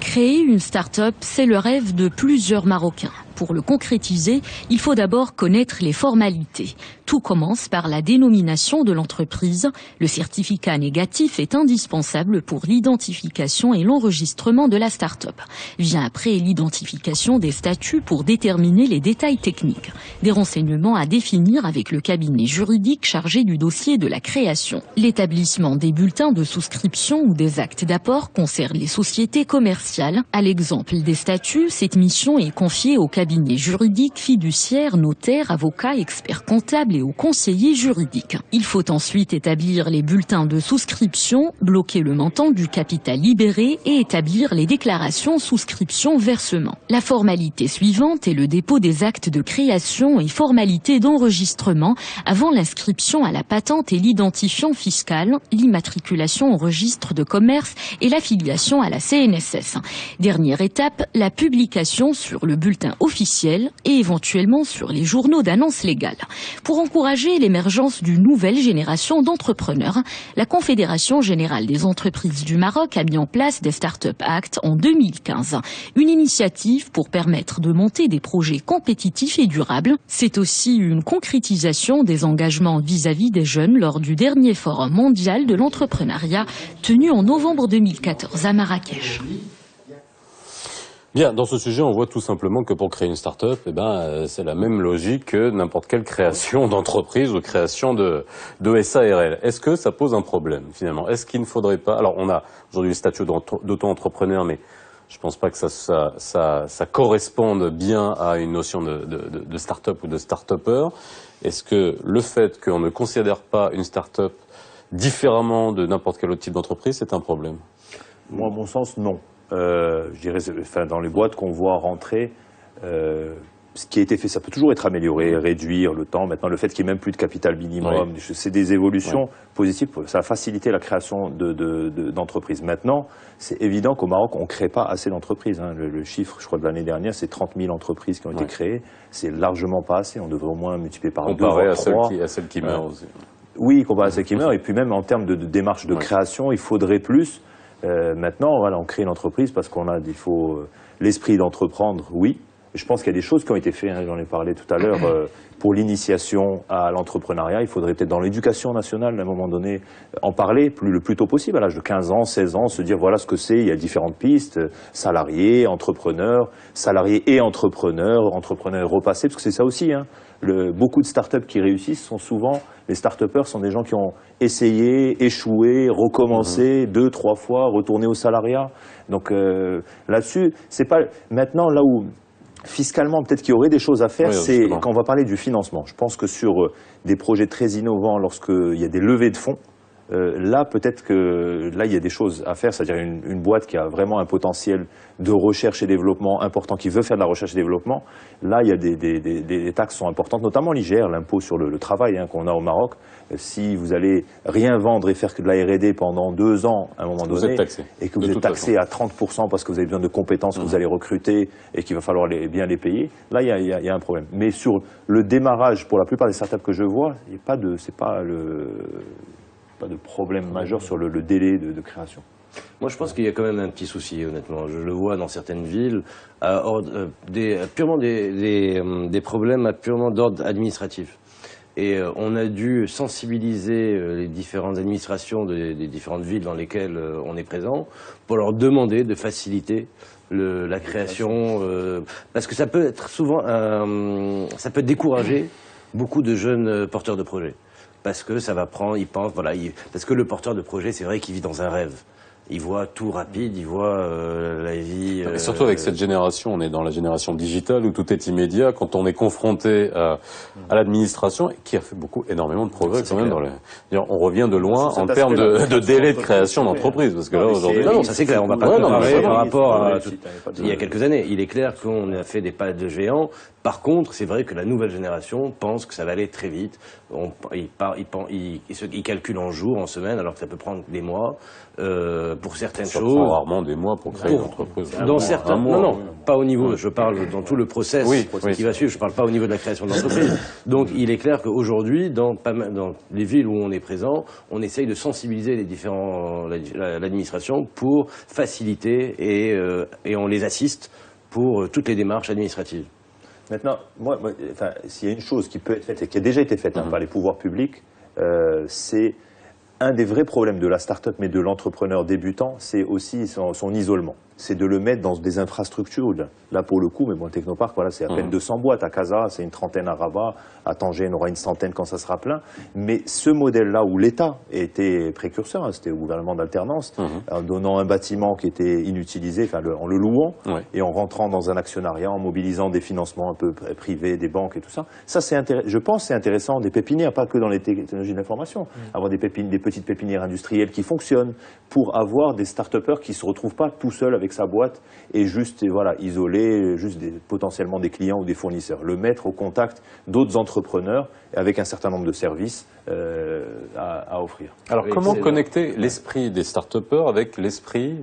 Créer une start-up, c'est le rêve de plusieurs Marocains. Pour le concrétiser, il faut d'abord connaître les formalités. Tout commence par la dénomination de l'entreprise. Le certificat négatif est indispensable pour l'identification et l'enregistrement de la start-up. Vient après l'identification des statuts pour déterminer les détails techniques. Des renseignements à définir avec le cabinet juridique chargé du dossier de la création. L'établissement des bulletins de souscription ou des actes d'apport concerne les sociétés commerciales. À l'exemple des statuts, cette mission est confiée au cabinet juridique, fiduciaire, notaire, avocat, expert comptable et aux conseillers juridiques. Il faut ensuite établir les bulletins de souscription, bloquer le montant du capital libéré et établir les déclarations souscription-versement. La formalité suivante est le dépôt des actes de création et formalité d'enregistrement avant l'inscription à la patente et l'identifiant fiscal, l'immatriculation au registre de commerce et l'affiliation à la CNSS. Dernière étape, la publication sur le bulletin officiel et éventuellement sur les journaux d'annonces légales. Pour encourager l'émergence d'une nouvelle génération d'entrepreneurs, la Confédération générale des entreprises du Maroc a mis en place des Start-up Act en 2015. Une initiative pour permettre de monter des projets compétitifs et durables. C'est aussi une concrétisation des engagements vis-à-vis des jeunes lors du dernier forum mondial de l'entrepreneuriat tenu en novembre 2014 à Marrakech. Bien, dans ce sujet, on voit tout simplement que pour créer une start-up, c'est la même logique que n'importe quelle création d'entreprise ou création de SARL. Est-ce que ça pose un problème, finalement? Est-ce qu'il ne faudrait pas... Alors, on a aujourd'hui le statut d'auto-entrepreneur, mais je pense pas que ça corresponde bien à une notion de start-up ou de start-upper. Est-ce que le fait qu'on ne considère pas une start-up différemment de n'importe quel autre type d'entreprise, c'est un problème? Moi, à mon sens, non. Je dirais, enfin, dans les boîtes qu'on voit rentrer, ce qui a été fait, ça peut toujours être amélioré, réduire le temps. Maintenant, le fait qu'il n'y ait même plus de capital minimum, c'est des évolutions positives. Ça a facilité la création d'entreprises. Maintenant, c'est évident qu'au Maroc, on ne crée pas assez d'entreprises. Le chiffre, je crois, de l'année dernière, c'est 30 000 entreprises qui ont été créées. C'est largement pas assez. On devrait au moins multiplier par 2 voire 3. À celles qui meurent aussi. Oui, comparé à celles qui meurent. Et puis même en termes de démarche de création, il faudrait plus. Maintenant, voilà, on crée une entreprise parce il faut l'esprit d'entreprendre, oui. Je pense qu'il y a des choses qui ont été faites, j'en ai parlé tout à l'heure, pour l'initiation à l'entrepreneuriat. Il faudrait peut-être dans l'éducation nationale, à un moment donné, en parler le plus tôt possible, à l'âge de 15 ans, 16 ans, se dire voilà ce que c'est, il y a différentes pistes, salariés, entrepreneurs, salariés et entrepreneurs repassés, parce que c'est ça aussi, beaucoup de start-up qui réussissent sont souvent, les start-upers sont des gens qui ont essayé, échoué, recommencé 2, 3 fois, retourné au salariat. Donc là-dessus, c'est pas maintenant là où fiscalement peut-être qu'il y aurait des choses à faire, c'est quand on va parler du financement. Je pense que sur des projets très innovants, lorsqu'il y a des levées de fonds, là peut-être que là il y a des choses à faire, c'est-à-dire une boîte qui a vraiment un potentiel de recherche et développement important, qui veut faire de la recherche et développement, là il y a des taxes sont importantes, notamment l'IGR, l'impôt sur le travail qu'on a au Maroc. Si vous allez rien vendre et faire que de la R&D pendant 2 ans à un moment donné, et que vous êtes taxé à 30% parce que vous avez besoin de compétences que vous allez recruter et qu'il va falloir bien les payer, là il y a un problème. Mais sur le démarrage, pour la plupart des startups que je vois, il n'y a pas de problème majeur sur le délai de création. Moi, je pense qu'il y a quand même un petit souci, honnêtement. Je le vois dans certaines villes, purement des problèmes purement d'ordre administratif. Et on a dû sensibiliser les différentes administrations des différentes villes dans lesquelles on est présent pour leur demander de faciliter la création, parce que ça peut être souvent, ça peut décourager beaucoup de jeunes porteurs de projets. Parce que ça va prendre, ils pensent, parce que le porteur de projet, c'est vrai qu'il vit dans un rêve. Ils voient tout rapide, ils voient la vie... Et surtout avec cette génération, on est dans la génération digitale où tout est immédiat. Quand on est confronté à l'administration, qui a fait énormément de progrès quand même. On revient de loin en termes de délai de création d'entreprise. Parce que là, aujourd'hui... Non, ça c'est clair, on va pas comparer par rapport à il y a quelques années. Il est clair qu'on a fait des pas de géant. Par contre, c'est vrai que la nouvelle génération pense que ça va aller très vite. Ils calculent en jours, en semaines, alors que ça peut prendre des mois. Pour certaines choses. Ça prend rarement des mois pour créer une entreprise. Dans certains, non, pas au niveau. Je parle dans tout le process qui va suivre. Je parle pas au niveau de la création de l'entreprise. Donc, il est clair qu'aujourd'hui, dans les villes où on est présent, on essaye de sensibiliser l'administration pour faciliter et on les assiste pour toutes les démarches administratives. Maintenant, s'il y a une chose qui peut être faite et qui a déjà été faite par les pouvoirs publics, c'est un des vrais problèmes de la start-up, mais de l'entrepreneur débutant, c'est aussi son isolement. C'est de le mettre dans des infrastructures. Là, pour le coup, mais bon, le Technopark, voilà, c'est à peine 200 boîtes. À Casa, c'est une trentaine à Rabat. À Tanger, on aura une centaine quand ça sera plein. Mais ce modèle-là, où l'État était précurseur, c'était au gouvernement d'alternance, en donnant un bâtiment qui était inutilisé, en le louant, et en rentrant dans un actionnariat, en mobilisant des financements un peu privés, des banques et tout ça. Ça, je pense que c'est intéressant, des pépinières, pas que dans les technologies de l'information. Avoir des petites pépinières industrielles qui fonctionnent pour avoir des start-upers qui ne se retrouvent pas tout seuls avec sa boîte et juste isoler potentiellement des clients ou des fournisseurs. Le mettre au contact d'autres entrepreneurs avec un certain nombre de services à offrir. Alors comment connecter l'esprit des start-upers avec l'esprit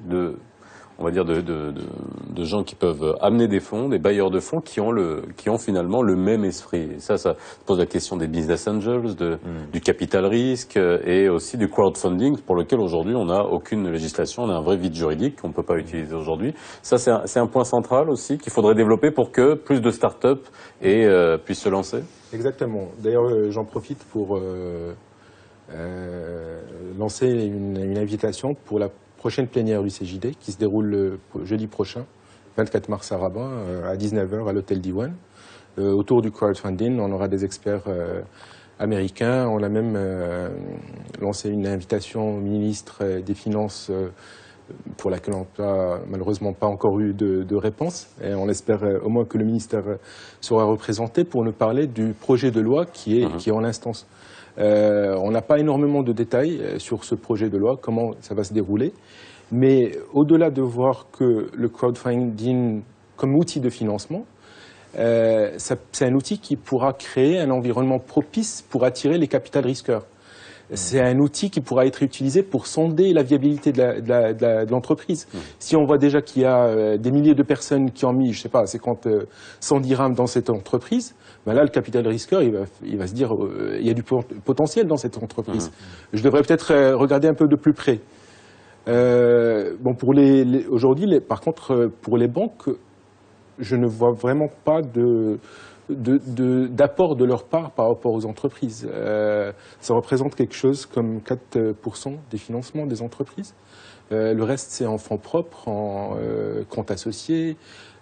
on va dire de gens qui peuvent amener des fonds, des bailleurs de fonds qui ont finalement le même esprit. Et ça pose la question des business angels, du capital risque et aussi du crowdfunding pour lequel aujourd'hui on n'a aucune législation, on a un vrai vide juridique qu'on ne peut pas utiliser aujourd'hui. Ça c'est un point central aussi qu'il faudrait développer pour que plus de start-up puissent se lancer. Exactement. D'ailleurs j'en profite pour lancer une invitation pour la prochaine plénière du CJD qui se déroule le jeudi prochain, 24 mars à Rabat, à 19h à l'hôtel Diwan. Autour du crowdfunding, on aura des experts américains. On a même lancé une invitation au ministre des Finances pour laquelle on n'a malheureusement pas encore eu de réponse. Et on espère au moins que le ministère sera représenté pour nous parler du projet de loi qui est en instance. On n'a pas énormément de détails sur ce projet de loi, comment ça va se dérouler, mais au-delà de voir que le crowdfunding comme outil de financement, c'est un outil qui pourra créer un environnement propice pour attirer les capital risqueurs. C'est un outil qui pourra être utilisé pour sonder la viabilité de l'entreprise. Si on voit déjà qu'il y a des milliers de personnes qui ont mis, je sais pas, 100 dirhams dans cette entreprise, ben là, le capital risqueur, il va se dire, il y a du potentiel dans cette entreprise. Je devrais peut-être regarder un peu de plus près. Aujourd'hui, par contre, pour les banques, je ne vois vraiment pas d'apport de leur part par rapport aux entreprises. Ça représente quelque chose comme 4% des financements des entreprises. Le reste, c'est en fonds propres, en compte associé.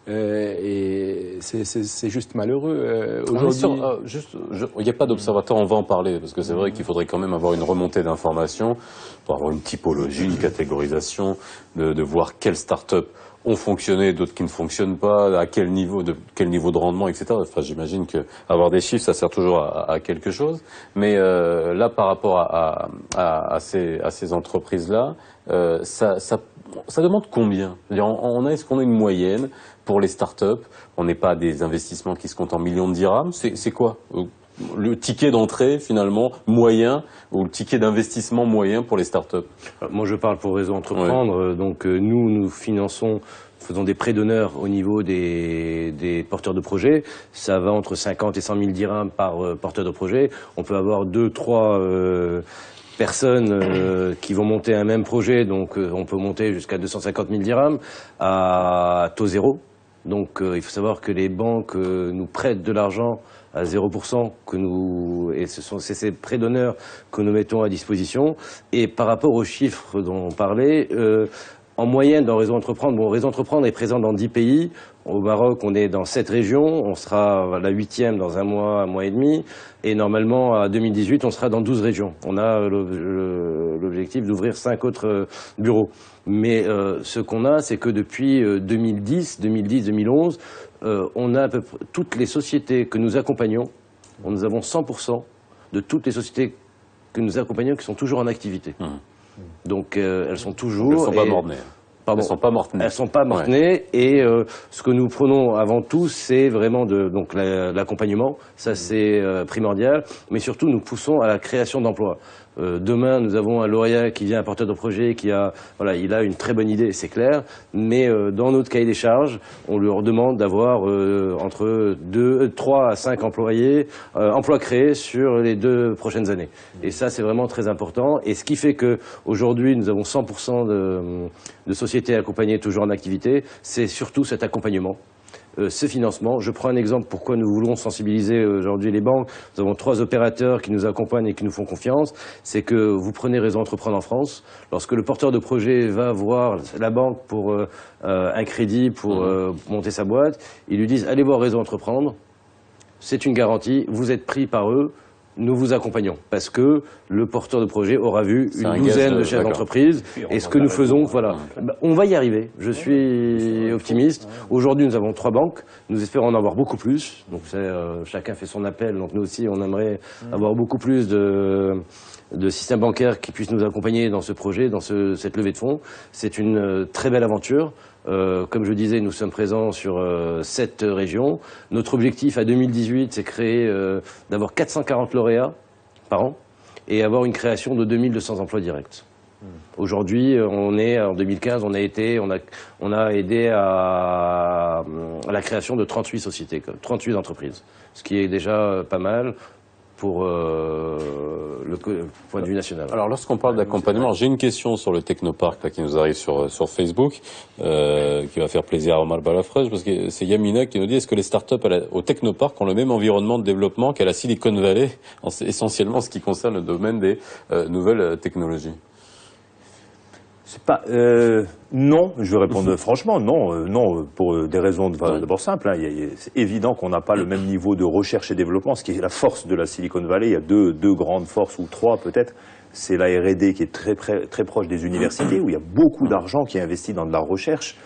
Et c'est juste malheureux. Aujourd'hui, il n'y a pas d'observateur, on va en parler, parce que c'est vrai qu'il faudrait quand même avoir une remontée d'informations pour avoir une typologie, une catégorisation, de voir quelles start-up ont fonctionné, d'autres qui ne fonctionnent pas, à quel niveau de rendement, etc. Enfin, j'imagine que avoir des chiffres, ça sert toujours à quelque chose. Mais là, par rapport à ces entreprises-là, ça demande combien? Est-ce qu'on a une moyenne pour les start-up? On n'est pas des investissements qui se comptent en millions de dirhams. C'est quoi le ticket d'entrée finalement moyen ou le ticket d'investissement moyen pour les start-up? Moi je parle pour Réseau Entreprendre, donc nous faisons des prêts d'honneur au niveau des porteurs de projets. Ça va entre 50 et 100 000 dirhams par porteur de projet. On peut avoir 2-3 personnes qui vont monter un même projet, donc on peut monter jusqu'à 250 000 dirhams à taux zéro. Donc il faut savoir que les banques nous prêtent de l'argent à 0%, et c'est ces prêts d'honneur que nous mettons à disposition. Et par rapport aux chiffres dont on parlait, En moyenne, dans Réseau Entreprendre, bon, Réseau Entreprendre est présent dans 10 pays. Au Maroc, on est dans 7 régions. On sera la 8e dans un mois et demi. Et normalement, à 2018, on sera dans 12 régions. On a l'objectif d'ouvrir 5 autres bureaux. Mais ce qu'on a, c'est que depuis 2010-2011, on a à peu près toutes les sociétés que nous accompagnons. Nous avons 100% de toutes les sociétés que nous accompagnons qui sont toujours en activité. Donc elles sont toujours... Elles ne sont pas mortes-nées. Pardon. Elles sont pas mortes-nées. Elles sont pas mortes-nées. Et ce que nous prenons avant tout, c'est vraiment donc l'accompagnement. Ça, c'est primordial. Mais surtout, nous poussons à la création d'emplois. Demain, nous avons un lauréat qui vient, un porteur de projet, il a une très bonne idée, c'est clair. Mais dans notre cahier des charges, on leur demande d'avoir entre 3 à 5 emplois créés sur les 2 prochaines années. Et ça, c'est vraiment très important. Et ce qui fait que aujourd'hui, nous avons 100% de sociétés accompagnées toujours en activité, c'est surtout cet accompagnement. Ce financement. Je prends un exemple pourquoi nous voulons sensibiliser aujourd'hui les banques. Nous avons 3 opérateurs qui nous accompagnent et qui nous font confiance. C'est que vous prenez Réseau Entreprendre en France. Lorsque le porteur de projet va voir la banque pour un crédit pour monter sa boîte, ils lui disent allez voir Réseau Entreprendre. C'est une garantie. Vous êtes pris par eux. Nous vous accompagnons parce que le porteur de projet aura vu une douzaine de chefs d'entreprise et ce que nous faisons, voilà. On va y arriver, je suis optimiste. Aujourd'hui, nous avons 3 banques, nous espérons en avoir beaucoup plus. Donc chacun fait son appel, donc nous aussi, on aimerait avoir beaucoup plus de systèmes bancaires qui puissent nous accompagner dans ce projet, dans cette levée de fonds. C'est une très belle aventure. Comme je disais, nous sommes présents sur 7 régions. Notre objectif à 2018, c'est d'avoir 440 lauréats par an et avoir une création de 2200 emplois directs. Aujourd'hui, en 2015, on a aidé à la création de 38 sociétés, 38 entreprises, ce qui est déjà pas mal pour le point de vue national. Alors, lorsqu'on parle d'accompagnement, j'ai une question sur le Technopark là, qui nous arrive sur Facebook, qui va faire plaisir à Omar Balafrej, parce que c'est Yamina qui nous dit est-ce que les startups au Technopark ont le même environnement de développement qu'à la Silicon Valley, essentiellement en ce qui concerne le domaine des nouvelles technologies? C'est pas non, je vais répondre franchement, non, pour des raisons d'abord simples. C'est évident qu'on n'a pas le même niveau de recherche et développement, ce qui est la force de la Silicon Valley. Il y a deux grandes forces, ou 3 peut-être. C'est la R&D qui est très proche des universités, où il y a beaucoup d'argent qui est investi dans de la recherche.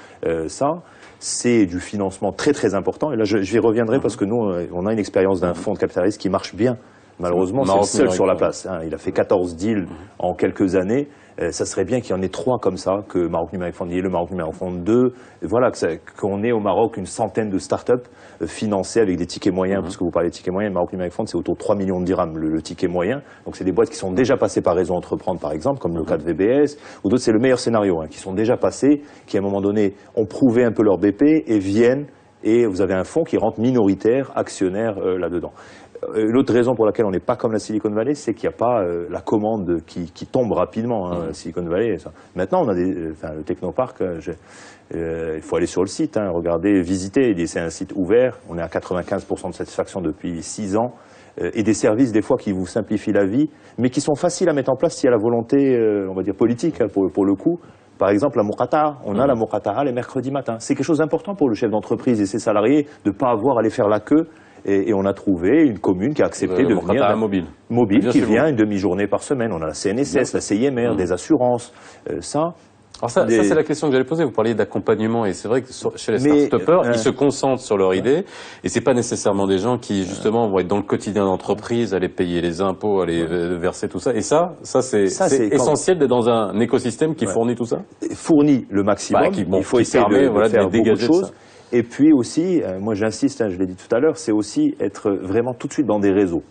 C'est du financement très important. Et là, j'y reviendrai parce que nous, on a une expérience d'un fonds de capitalisme qui marche bien. Malheureusement, c'est le seul sur la place. Il a fait 14 deals en quelques années. Ça serait bien qu'il y en ait 3 comme ça, que Maroc Numérique Fund, le Maroc Numérique Fund 2, voilà, qu'on ait au Maroc une centaine de start-up financées avec des tickets moyens, parce que vous parlez de tickets moyens, le Maroc Numérique Fund, c'est autour de 3 millions de dirhams le ticket moyen. Donc c'est des boîtes qui sont déjà passées par Réseau Entreprendre, par exemple, comme le cas de VBS, ou d'autres, c'est le meilleur scénario, qui sont déjà passés, qui à un moment donné ont prouvé un peu leur BP et viennent, et vous avez un fonds qui rentre minoritaire, actionnaire là-dedans. L'autre raison pour laquelle on n'est pas comme la Silicon Valley, c'est qu'il n'y a pas la commande qui tombe rapidement. La Silicon Valley. Ça. Maintenant, on a le Technopark. Il faut aller sur le site, regarder, visiter. C'est un site ouvert. On est à 95% de satisfaction depuis 6 ans. Et des services, des fois, qui vous simplifient la vie, mais qui sont faciles à mettre en place s'il y a la volonté, on va dire, politique, pour le coup. Par exemple, la Muqata'a. On a la Muqata'a les mercredis matins. C'est quelque chose d'important pour le chef d'entreprise et ses salariés de ne pas avoir à aller faire la queue. Et on a trouvé une commune qui a accepté de venir... Mobile, qui vient une demi-journée par semaine. On a la CNSS, la CIMR, des assurances, ça... Alors ça c'est la question que j'allais poser. Vous parliez d'accompagnement et c'est vrai que chez les start-upers, ils se concentrent sur leur idée et c'est pas nécessairement des gens qui justement vont être dans le quotidien d'entreprise, aller payer les impôts, aller verser tout ça. Et ça c'est essentiel d'être dans un écosystème qui fournit tout ça. Fournit le maximum. Il faut essayer de faire beaucoup de choses. Et puis aussi, moi j'insiste, je l'ai dit tout à l'heure, c'est aussi être vraiment tout de suite dans des réseaux.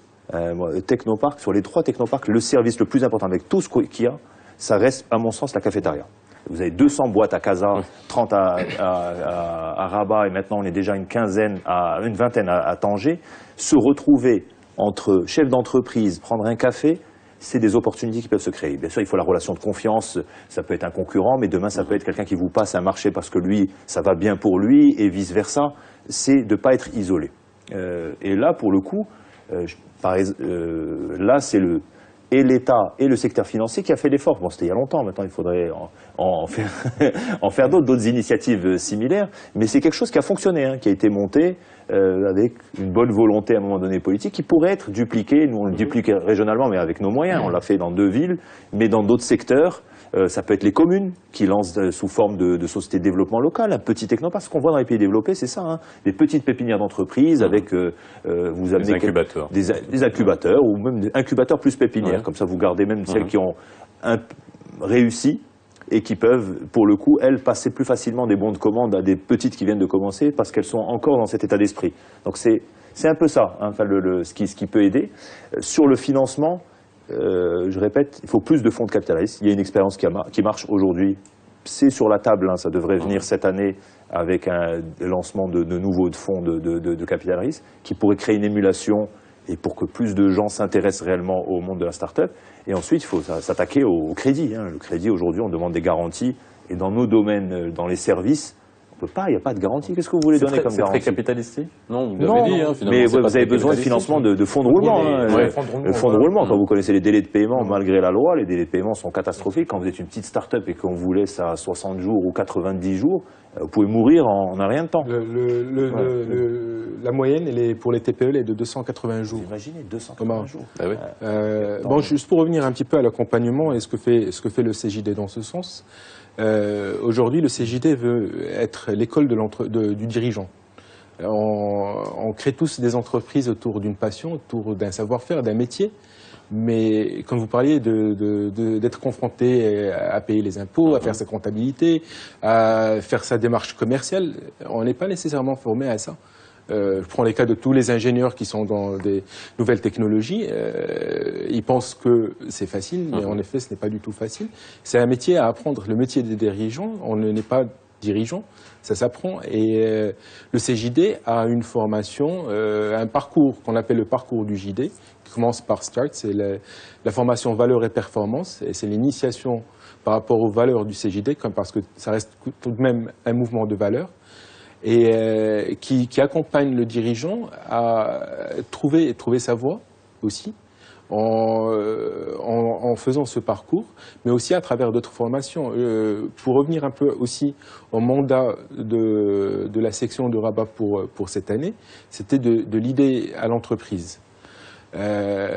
Technopark, sur les 3 technoparks, le service le plus important avec tout ce qu'il y a, ça reste à mon sens la cafétéria. Vous avez 200 boîtes à Casa, 30 à Rabat et maintenant on est déjà une vingtaine à Tanger. Se retrouver entre chefs d'entreprise, prendre un café, c'est des opportunités qui peuvent se créer. Bien sûr, il faut la relation de confiance, ça peut être un concurrent, mais demain, ça peut être quelqu'un qui vous passe un marché parce que lui, ça va bien pour lui, et vice-versa. C'est de ne pas être isolé. Et là, pour le coup, là, c'est et l'État et le secteur financier qui a fait l'effort. Bon, c'était il y a longtemps, maintenant il faudrait en faire, en faire d'autres initiatives similaires, mais c'est quelque chose qui a fonctionné, hein, qui a été monté avec une bonne volonté à un moment donné politique, qui pourrait être dupliqué. Nous on le duplique régionalement, mais avec nos moyens. On l'a fait dans 2 villes, mais dans d'autres secteurs. Ça peut être les communes qui lancent sous forme de société de développement local, un petit technoparc. Ce qu'on voit dans les pays développés, c'est ça, hein, des petites pépinières d'entreprise avec vous amenez des incubateurs, des incubateurs ou même des incubateurs plus pépinières. Comme ça, vous gardez même celles qui ont réussi et qui peuvent, pour le coup, elles, passer plus facilement des bons de commande à des petites qui viennent de commencer parce qu'elles sont encore dans cet état d'esprit. Donc c'est un peu ça, hein, enfin, ce qui peut aider. Sur le financement, je répète, il faut plus de fonds de capital risque. Il y a une expérience qui marche aujourd'hui. C'est sur la table, hein, ça devrait venir cette année avec un lancement de nouveaux fonds de capital risque qui pourrait créer une émulation et pour que plus de gens s'intéressent réellement au monde de la start-up. Et ensuite, il faut s'attaquer au crédit. Hein. Le crédit, aujourd'hui, on demande des garanties. Et dans nos domaines, dans les services, on peut pas, il n'y a pas de garantie. Qu'est-ce que vous voulez donner comme garantie? C'est très capitalistique? Non, vous non, l'avez dit, hein, mais vous avez besoin de financement de fonds de roulement. Oui, Le fonds de roulement, quand vous connaissez les délais de paiement, malgré la loi, les délais de paiement sont catastrophiques. Quand vous êtes une petite start-up et qu'on vous laisse à 60 jours ou 90 jours, vous pouvez mourir en un rien de temps. La moyenne, pour les TPE, elle est de 280 jours. Vous imaginez, 280 jours. Ah oui. Bon, juste pour revenir un petit peu à l'accompagnement et ce que fait le CJD dans ce sens. Aujourd'hui, le CJD veut être l'école du dirigeant. On crée tous des entreprises autour d'une passion, autour d'un savoir-faire, d'un métier. Mais comme vous parliez d'être confronté à payer les impôts, à faire sa comptabilité, à faire sa démarche commerciale, on n'est pas nécessairement formé à ça. Je prends les cas de tous les ingénieurs qui sont dans des nouvelles technologies. Ils pensent que c'est facile, mais en effet, ce n'est pas du tout facile. C'est un métier à apprendre. Le métier des dirigeants, on n'est pas dirigeant, ça s'apprend. Et le CJD a une formation, un parcours qu'on appelle le parcours du JD, qui commence par START, c'est la formation valeurs et performance, et c'est l'initiation par rapport aux valeurs du CJD, parce que ça reste tout de même un mouvement de valeurs, et qui accompagne le dirigeant à trouver sa voie aussi, en faisant ce parcours, mais aussi à travers d'autres formations. Pour revenir un peu aussi au mandat de la section de Rabat pour cette année, c'était de l'idée à l'entreprise.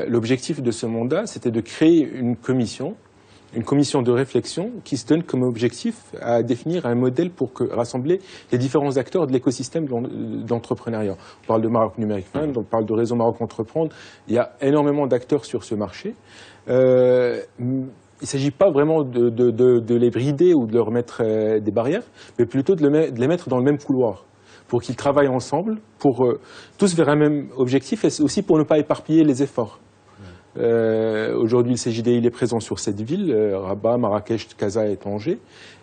L'objectif de ce mandat, c'était de créer une commission de réflexion qui se donne comme objectif à définir un modèle pour rassembler les différents acteurs de l'écosystème d'entrepreneuriat. On parle de Maroc Numérique Fund, on parle de Réseau Maroc Entreprendre. Il y a énormément d'acteurs sur ce marché. Il ne s'agit pas vraiment de les brider ou de leur mettre des barrières, mais plutôt de les mettre dans le même couloir, pour qu'ils travaillent ensemble, pour tous vers un même objectif, et aussi pour ne pas éparpiller les efforts. Aujourd'hui, le CJD il est présent sur 7 villes, Rabat, Marrakech, Casa et Tanger,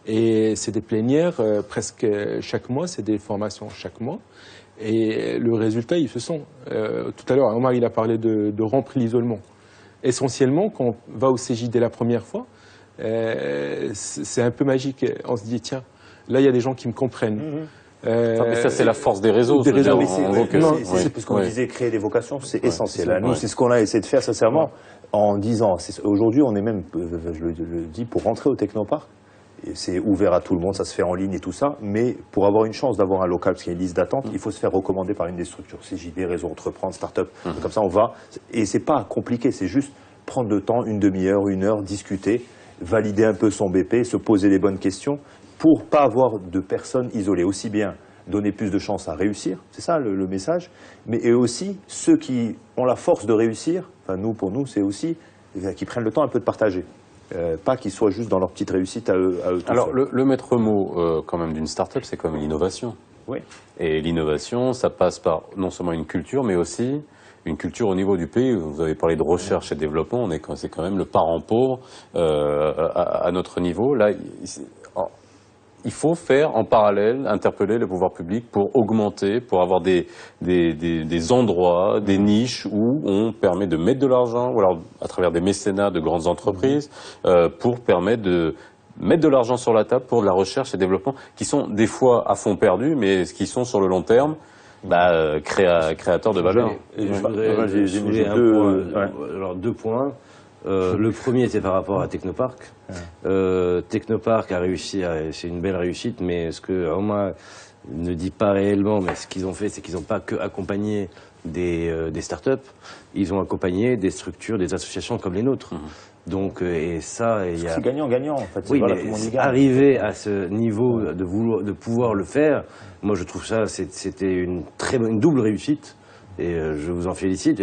et c'est des plénières presque chaque mois, c'est des formations chaque mois, et le résultat, ils se sont. Tout à l'heure, Omar il a parlé de rompre l'isolement. Essentiellement, quand on va au CJD la première fois, c'est un peu magique. On se dit, tiens, là il y a des gens qui me comprennent. Mais ça, c'est la force des réseaux. C'est parce ce qu'on disait, créer des vocations, c'est essentiel. Nous, c'est ce qu'on a essayé de faire, sincèrement, en disant, aujourd'hui, on est même, je le dis, pour rentrer au Technoparc, c'est ouvert à tout le monde, ça se fait en ligne et tout ça, mais pour avoir une chance d'avoir un local, parce qu'il y a une liste d'attente, il faut se faire recommander par une des structures, CJD, Réseau Entreprendre, Start-up, comme ça on va, et c'est pas compliqué, c'est juste prendre le temps, une demi-heure, 1 heure, discuter, valider un peu son BP, se poser les bonnes questions, pour pas avoir de personnes isolées, aussi bien donner plus de chances à réussir, c'est ça le message, mais et aussi ceux qui ont la force de réussir, enfin pour nous, c'est aussi qui prennent le temps un peu de partager. Pas qu'ils soient juste dans leur petite réussite à eux Alors, le maître mot quand même d'une start-up, c'est quand même l'innovation. Oui. Et l'innovation, ça passe par non seulement une culture, mais aussi une culture au niveau du pays. Vous avez parlé de recherche et développement, c'est quand même le parent pauvre à notre niveau. Là, il faut faire en parallèle, interpeller le pouvoir public pour augmenter, pour avoir des endroits, des niches où on permet de mettre de l'argent, ou alors à travers des mécénats de grandes entreprises, pour permettre de mettre de l'argent sur la table pour de la recherche et développement, qui sont des fois à fond perdu, mais qui sont sur le long terme créateurs de valeur. Je voudrais soulever 2 points. Le premier, c'est par rapport à Technopark. Technopark a réussi, c'est une belle réussite, mais ce que Omar ne dit pas réellement, mais ce qu'ils ont fait, c'est qu'ils n'ont pas que accompagné des startups, ils ont accompagné des structures, des associations comme les nôtres. Donc, et ça, il y a... C'est gagnant-gagnant, en fait. Oui, voilà, mais arriver à ce niveau de pouvoir le faire, moi je trouve ça, c'était une double réussite. Et je vous en félicite.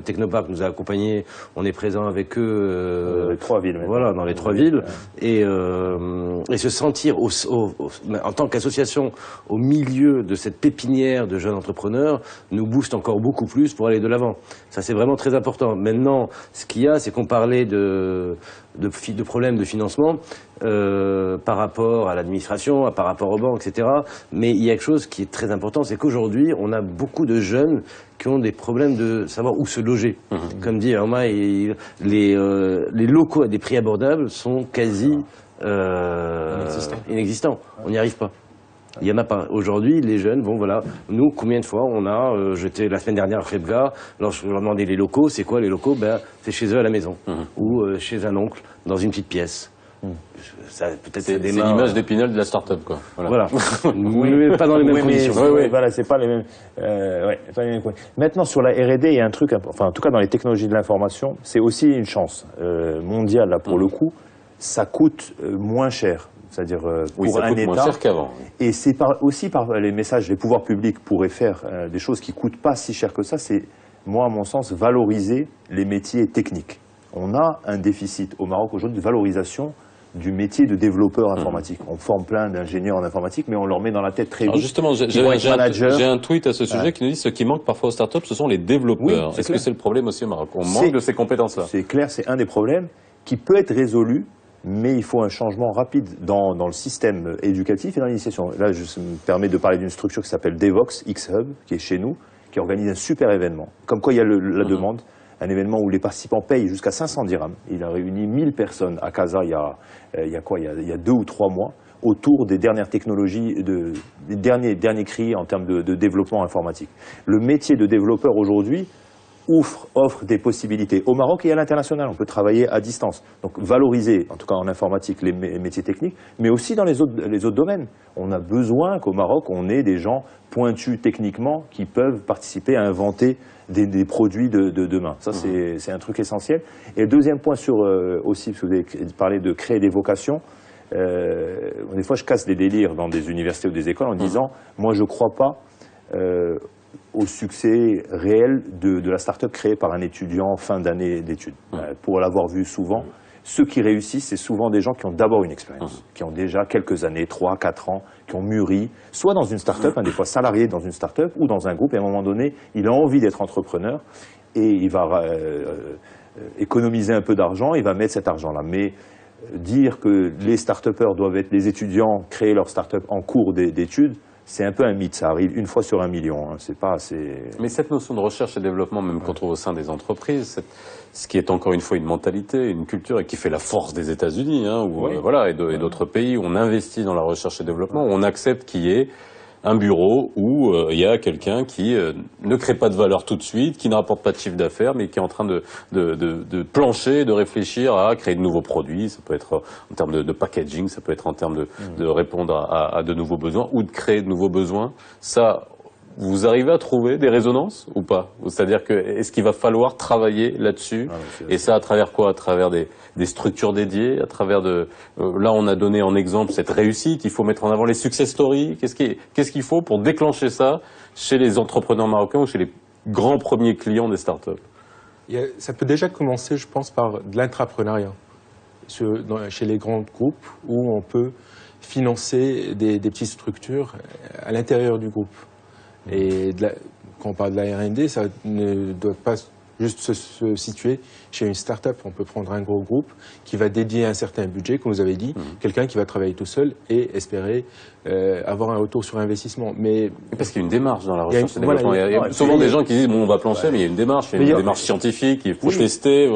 Technopark nous a accompagnés. On est présent avec eux. Dans les 3 villes. Voilà, dans les 3 villes. Et se sentir en tant qu'association au milieu de cette pépinière de jeunes entrepreneurs nous booste encore beaucoup plus pour aller de l'avant. Ça, c'est vraiment très important. Maintenant, ce qu'il y a, c'est qu'on parlait de problèmes de financement par rapport à l'administration, par rapport aux banques, etc. Mais il y a quelque chose qui est très important, c'est qu'aujourd'hui, on a beaucoup de jeunes qui ont des problèmes de savoir où se loger. Comme dit Irma, les locaux à des prix abordables sont quasi inexistants. On n'y arrive pas. Il n'y en a pas. Aujourd'hui, les jeunes, bon voilà, nous, combien de fois on a, j'étais la semaine dernière à Frebga, lorsque je leur demandais les locaux, c'est quoi les locaux? Ben, c'est chez eux à la maison, ou chez un oncle, dans une petite pièce. C'est l'image d'Épinal de la start-up, quoi. Voilà. Mais pas dans les mêmes conditions. Voilà, c'est pas les mêmes. Pas les mêmes conditions. Maintenant, sur la R&D, il y a un truc, enfin, en tout cas, dans les technologies de l'information, c'est aussi une chance mondiale, là, pour le coup. Ça coûte moins cher. C'est-à-dire pour ça un coûte État. Moins cher qu'avant. Et c'est aussi par les messages, les pouvoirs publics pourraient faire des choses qui coûtent pas si cher que ça. C'est, moi, à mon sens, valoriser les métiers techniques. On a un déficit au Maroc aujourd'hui de valorisation du métier de développeur informatique. On forme plein d'ingénieurs en informatique, mais on leur met dans la tête très vite. Alors justement, j'ai un tweet à ce sujet qui nous dit ce qui manque parfois aux startups, ce sont les développeurs. Est-ce que c'est le problème aussi au Maroc? On manque de ces compétences-là. C'est clair, c'est un des problèmes qui peut être résolu, mais il faut un changement rapide dans le système éducatif et dans l'initiation. Là, je me permets de parler d'une structure qui s'appelle Devox X-Hub, qui est chez nous, qui organise un super événement. Comme quoi il y a la demande. Un événement où les participants payent jusqu'à 500 dirhams. Il a réuni 1000 personnes à Casa il y a 2 ou 3 mois, autour des dernières technologies, des derniers cris en termes de développement informatique. Le métier de développeur aujourd'hui offre des possibilités au Maroc et à l'international. On peut travailler à distance. Donc valoriser, en tout cas en informatique, les métiers techniques, mais aussi dans les autres domaines. On a besoin qu'au Maroc, on ait des gens pointus techniquement qui peuvent participer à inventer des produits de demain. Ça, c'est un truc essentiel. Et le deuxième point aussi, parce que vous avez parlé de créer des vocations, des fois je casse des délires dans des universités ou des écoles en disant, moi je ne crois pas au succès réel de la start-up créée par un étudiant fin d'année d'études. Pour l'avoir vu souvent, ceux qui réussissent, c'est souvent des gens qui ont d'abord une expérience, qui ont déjà quelques années, 3, 4 ans, qui ont mûri, soit dans une start-up, des fois salarié dans une start-up, ou dans un groupe, et à un moment donné, il a envie d'être entrepreneur, et il va économiser un peu d'argent, il va mettre cet argent-là. Mais dire que les start-upers doivent être les étudiants, créer leur start-up en cours d'études, c'est un peu un mythe, ça arrive une fois sur 1 million. C'est pas assez... Mais cette notion de recherche et développement, même qu'on trouve au sein des entreprises, ce qui est encore une fois une mentalité, une culture, et qui fait la force des États-Unis, et d'autres pays où on investit dans la recherche et développement, où on accepte qu'il y ait un bureau où il y a quelqu'un qui ne crée pas de valeur tout de suite, qui ne rapporte pas de chiffre d'affaires, mais qui est en train de plancher, de réfléchir à créer de nouveaux produits. Ça peut être en termes de packaging, ça peut être en termes de répondre à de nouveaux besoins ou de créer de nouveaux besoins. Ça, vous arrivez à trouver des résonances ou pas? C'est-à-dire que est-ce qu'il va falloir travailler là-dessus? Et ça à travers quoi? À travers des structures dédiées, à travers là on a donné en exemple cette réussite, il faut mettre en avant les success stories. Qu'est-ce qu'il faut pour déclencher ça chez les entrepreneurs marocains ou chez les grands premiers clients des startups? Ça peut déjà commencer, je pense, par de l'intrapreneuriat chez les grands groupes où on peut financer des petites structures à l'intérieur du groupe. Et quand on parle de la R&D, ça ne doit pas juste se situer chez une start-up. On peut prendre un gros groupe qui va dédier un certain budget, comme vous avez dit, quelqu'un qui va travailler tout seul et espérer avoir un retour sur investissement. Mais parce qu'il y a une démarche dans la recherche et développement. Il y a souvent des gens qui disent bon, on va plancher, mais il y a une démarche, démarche scientifique, il faut tester.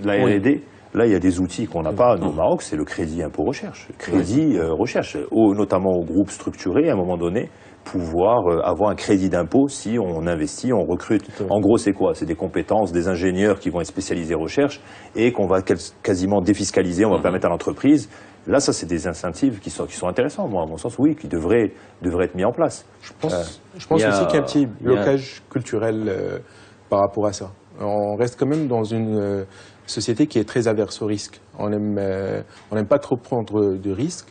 La R&D, Là, il y a des outils qu'on n'a pas, nous, au Maroc, c'est le crédit impôt recherche. Crédit recherche, notamment aux groupes structurés, à un moment donné, pouvoir avoir un crédit d'impôt si on investit, on recrute. En gros, c'est quoi? C'est des compétences, des ingénieurs qui vont être spécialisés recherche et qu'on va quasiment défiscaliser, on va permettre à l'entreprise. Là, ça, c'est des incentives qui sont intéressants, moi, à mon sens, oui, qui devraient être mis en place. Je pense aussi qu'il y a un petit blocage culturel par rapport à ça. On reste quand même dans une société qui est très averse au risque. On n'aime pas trop prendre de risques.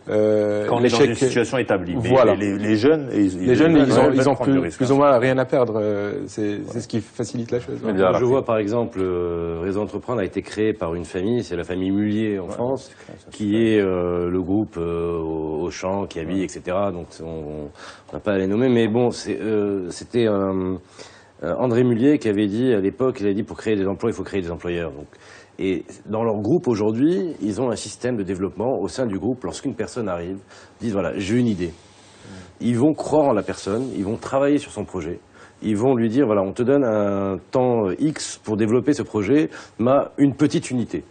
Quand on est dans une situation établie. Mais voilà. Les jeunes, ils ont plus ou moins rien à perdre. C'est ce qui facilite la chose. Je vois par exemple, Réseau Entreprendre a été créé par une famille, c'est la famille Mullier en France, qui est le groupe Auchan, qui habille, etc. Donc on n'a pas à les nommer, mais bon, c'était André Mullier qui avait dit à l'époque, il a dit pour créer des emplois, il faut créer des employeurs. Donc, et dans leur groupe aujourd'hui, ils ont un système de développement au sein du groupe. Lorsqu'une personne arrive, ils disent voilà, j'ai une idée. Ils vont croire en la personne, ils vont travailler sur son projet. Ils vont lui dire voilà, on te donne un temps X pour développer ce projet, une petite unité.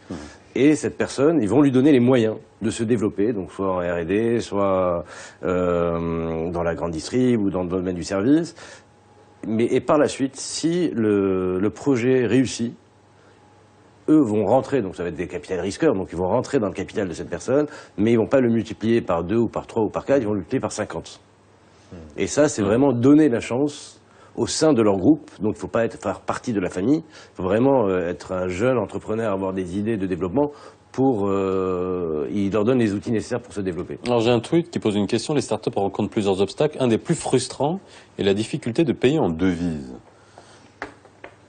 Et cette personne, ils vont lui donner les moyens de se développer, donc soit en R&D, soit dans la grande distrib ou dans le domaine du service. Et par la suite, si le projet réussit, eux vont rentrer, donc ça va être des capital risqueurs, donc ils vont rentrer dans le capital de cette personne, mais ils vont pas le multiplier par 2 ou par 3 ou par 4, ils vont le multiplier par 50. Et ça, c'est vraiment donner la chance au sein de leur groupe, donc il ne faut pas faire partie de la famille, il faut vraiment être un jeune entrepreneur, avoir des idées de développement il leur donne les outils nécessaires pour se développer. Alors j'ai un tweet qui pose une question, les startups rencontrent plusieurs obstacles, un des plus frustrants est la difficulté de payer en devises.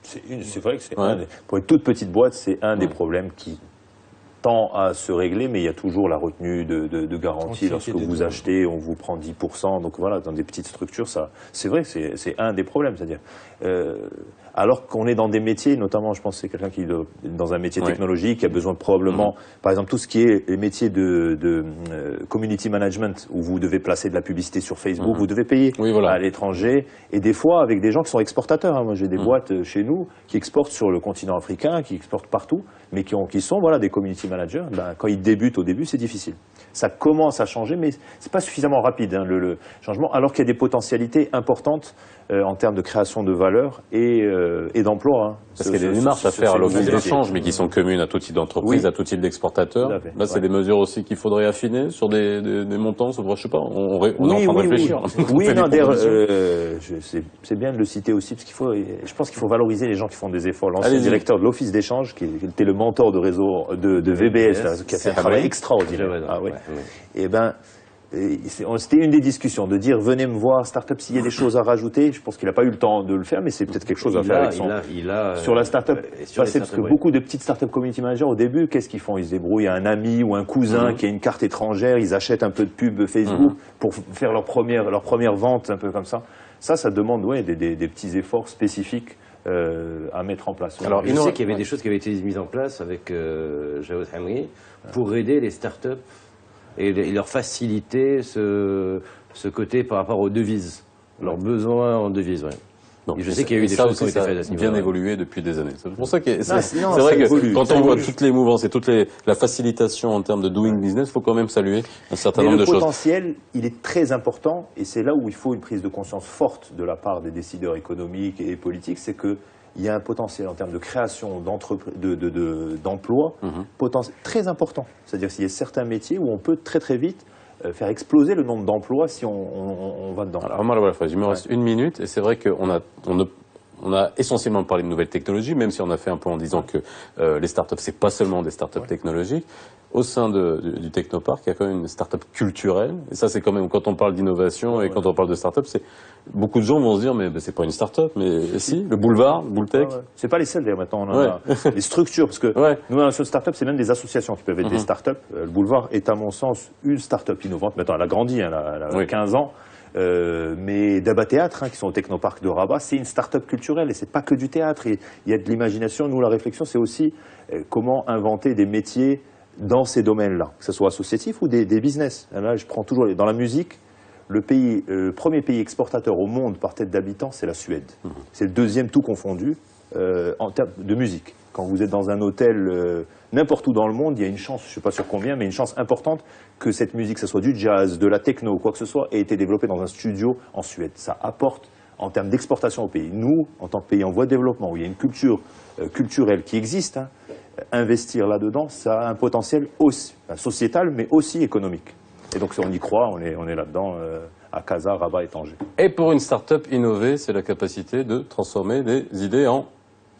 C'est vrai que c'est pour une toute petite boîte, c'est un des problèmes qui tend à se régler, mais il y a toujours la retenue de garantie. Lorsque vous achetez, on vous prend 10%. Donc voilà, dans des petites structures, ça, c'est vrai, c'est un des problèmes. C'est-à-dire, alors qu'on est dans des métiers, notamment, je pense que c'est quelqu'un qui est dans un métier technologique, qui a besoin probablement, par exemple, tout ce qui est les métiers de community management, où vous devez placer de la publicité sur Facebook, vous devez payer à l'étranger, et des fois avec des gens qui sont exportateurs. Hein. Moi, j'ai des boîtes chez nous qui exportent sur le continent africain, qui exportent partout, mais qui sont des community managers. Ben, quand ils débutent au début, c'est difficile. Ça commence à changer, mais c'est pas suffisamment rapide, hein, le changement, alors qu'il y a des potentialités importantes en termes de création de valeur et d'emploi. Hein. Parce qu'il y a des démarches à faire à l'office d'échange, mais qui sont communes à tout type d'entreprise, à tout type d'exportateur. Là, c'est des mesures aussi qu'il faudrait affiner sur des montants, je sais pas, on est en train de réfléchir. Oui, non, d'ailleurs, c'est bien de le citer aussi, parce je pense qu'il faut valoriser les gens qui font des efforts. L'ancien directeur de l'office d'échange, qui était le mentor de réseau de VBS, là, qui a fait un travail extraordinaire. Et ben, c'était une des discussions, de dire venez me voir, start-up, s'il y a des choses à rajouter. Je pense qu'il n'a pas eu le temps de le faire, mais c'est peut-être quelque chose à faire avec sur la start-up. Parce que beaucoup de petites start-up community managers, au début, qu'est-ce qu'ils font? Ils se débrouillent. Il y a un ami ou un cousin qui a une carte étrangère, ils achètent un peu de pub Facebook pour faire leur première vente, un peu comme ça. Ça demande des petits efforts spécifiques à mettre en place. Alors, je sais qu'il y avait des choses qui avaient été mises en place avec Jawed Hamri pour aider les start-up et leur faciliter ce côté par rapport aux devises, leurs besoins en devises. Et je sais qu'il y a eu des choses qui ont été faites à ce niveau-là. Bien évolué depuis des années. C'est pour ça que c'est vrai que quand on voit toutes les mouvances et la facilitation en termes de doing business, il faut quand même saluer un certain nombre de choses. Le potentiel, il est très important, et c'est là où il faut une prise de conscience forte de la part des décideurs économiques et politiques, c'est que il y a un potentiel en termes de création d'emplois très important. C'est-à-dire qu'il y a certains métiers où on peut très très vite faire exploser le nombre d'emplois si on va dedans. Alors, il me reste 1 minute, et c'est vrai qu'on a essentiellement parlé de nouvelles technologies, même si on a fait un peu en disant que les startups, c'est pas seulement des startups technologiques. Au sein du Technopark, il y a quand même une start-up culturelle. Et ça, c'est quand même, quand on parle d'innovation et quand on parle de start-up, beaucoup de gens vont se dire, mais c'est pas une start-up, mais si, le boulevard, Boultech. C'est pas les seuls, d'ailleurs, maintenant, on a les structures, parce que nous, dans la start-up, c'est même des associations qui peuvent être des start-up. Le boulevard est, à mon sens, une start-up innovante. Maintenant, elle a grandi, elle a 15 ans. Mais Daba Théâtre, qui sont au Technopark de Rabat, c'est une start-up culturelle et c'est pas que du théâtre. Il y a de l'imagination. Nous, la réflexion, c'est aussi comment inventer des métiers dans ces domaines-là, que ce soit associatif ou des business. Là, je prends toujours dans la musique. Le premier pays exportateur au monde par tête d'habitants, c'est la Suède. C'est le deuxième tout confondu en termes de musique. Quand vous êtes dans un hôtel, n'importe où dans le monde, il y a une chance, je ne sais pas sur combien, mais une chance importante que cette musique, que ce soit du jazz, de la techno, quoi que ce soit, ait été développée dans un studio en Suède. Ça apporte en termes d'exportation au pays. Nous, en tant que pays en voie de développement, où il y a une culture culturelle qui existe, hein, investir là-dedans, ça a un potentiel aussi sociétal, mais aussi économique. Et donc, si on y croit, on est là-dedans, à Casa, Rabat et Tanger. Et pour une start-up innovée, c'est la capacité de transformer des idées en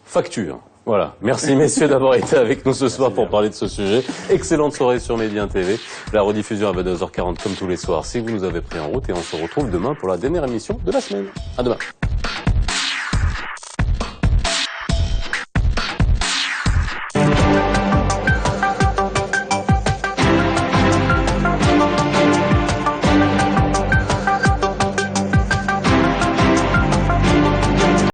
factures. Voilà. Merci messieurs d'avoir été avec nous ce soir pour parler de ce sujet. Excellente soirée sur Média TV. La rediffusion à 22h40 comme tous les soirs si vous nous avez pris en route. Et on se retrouve demain pour la dernière émission de la semaine. À demain.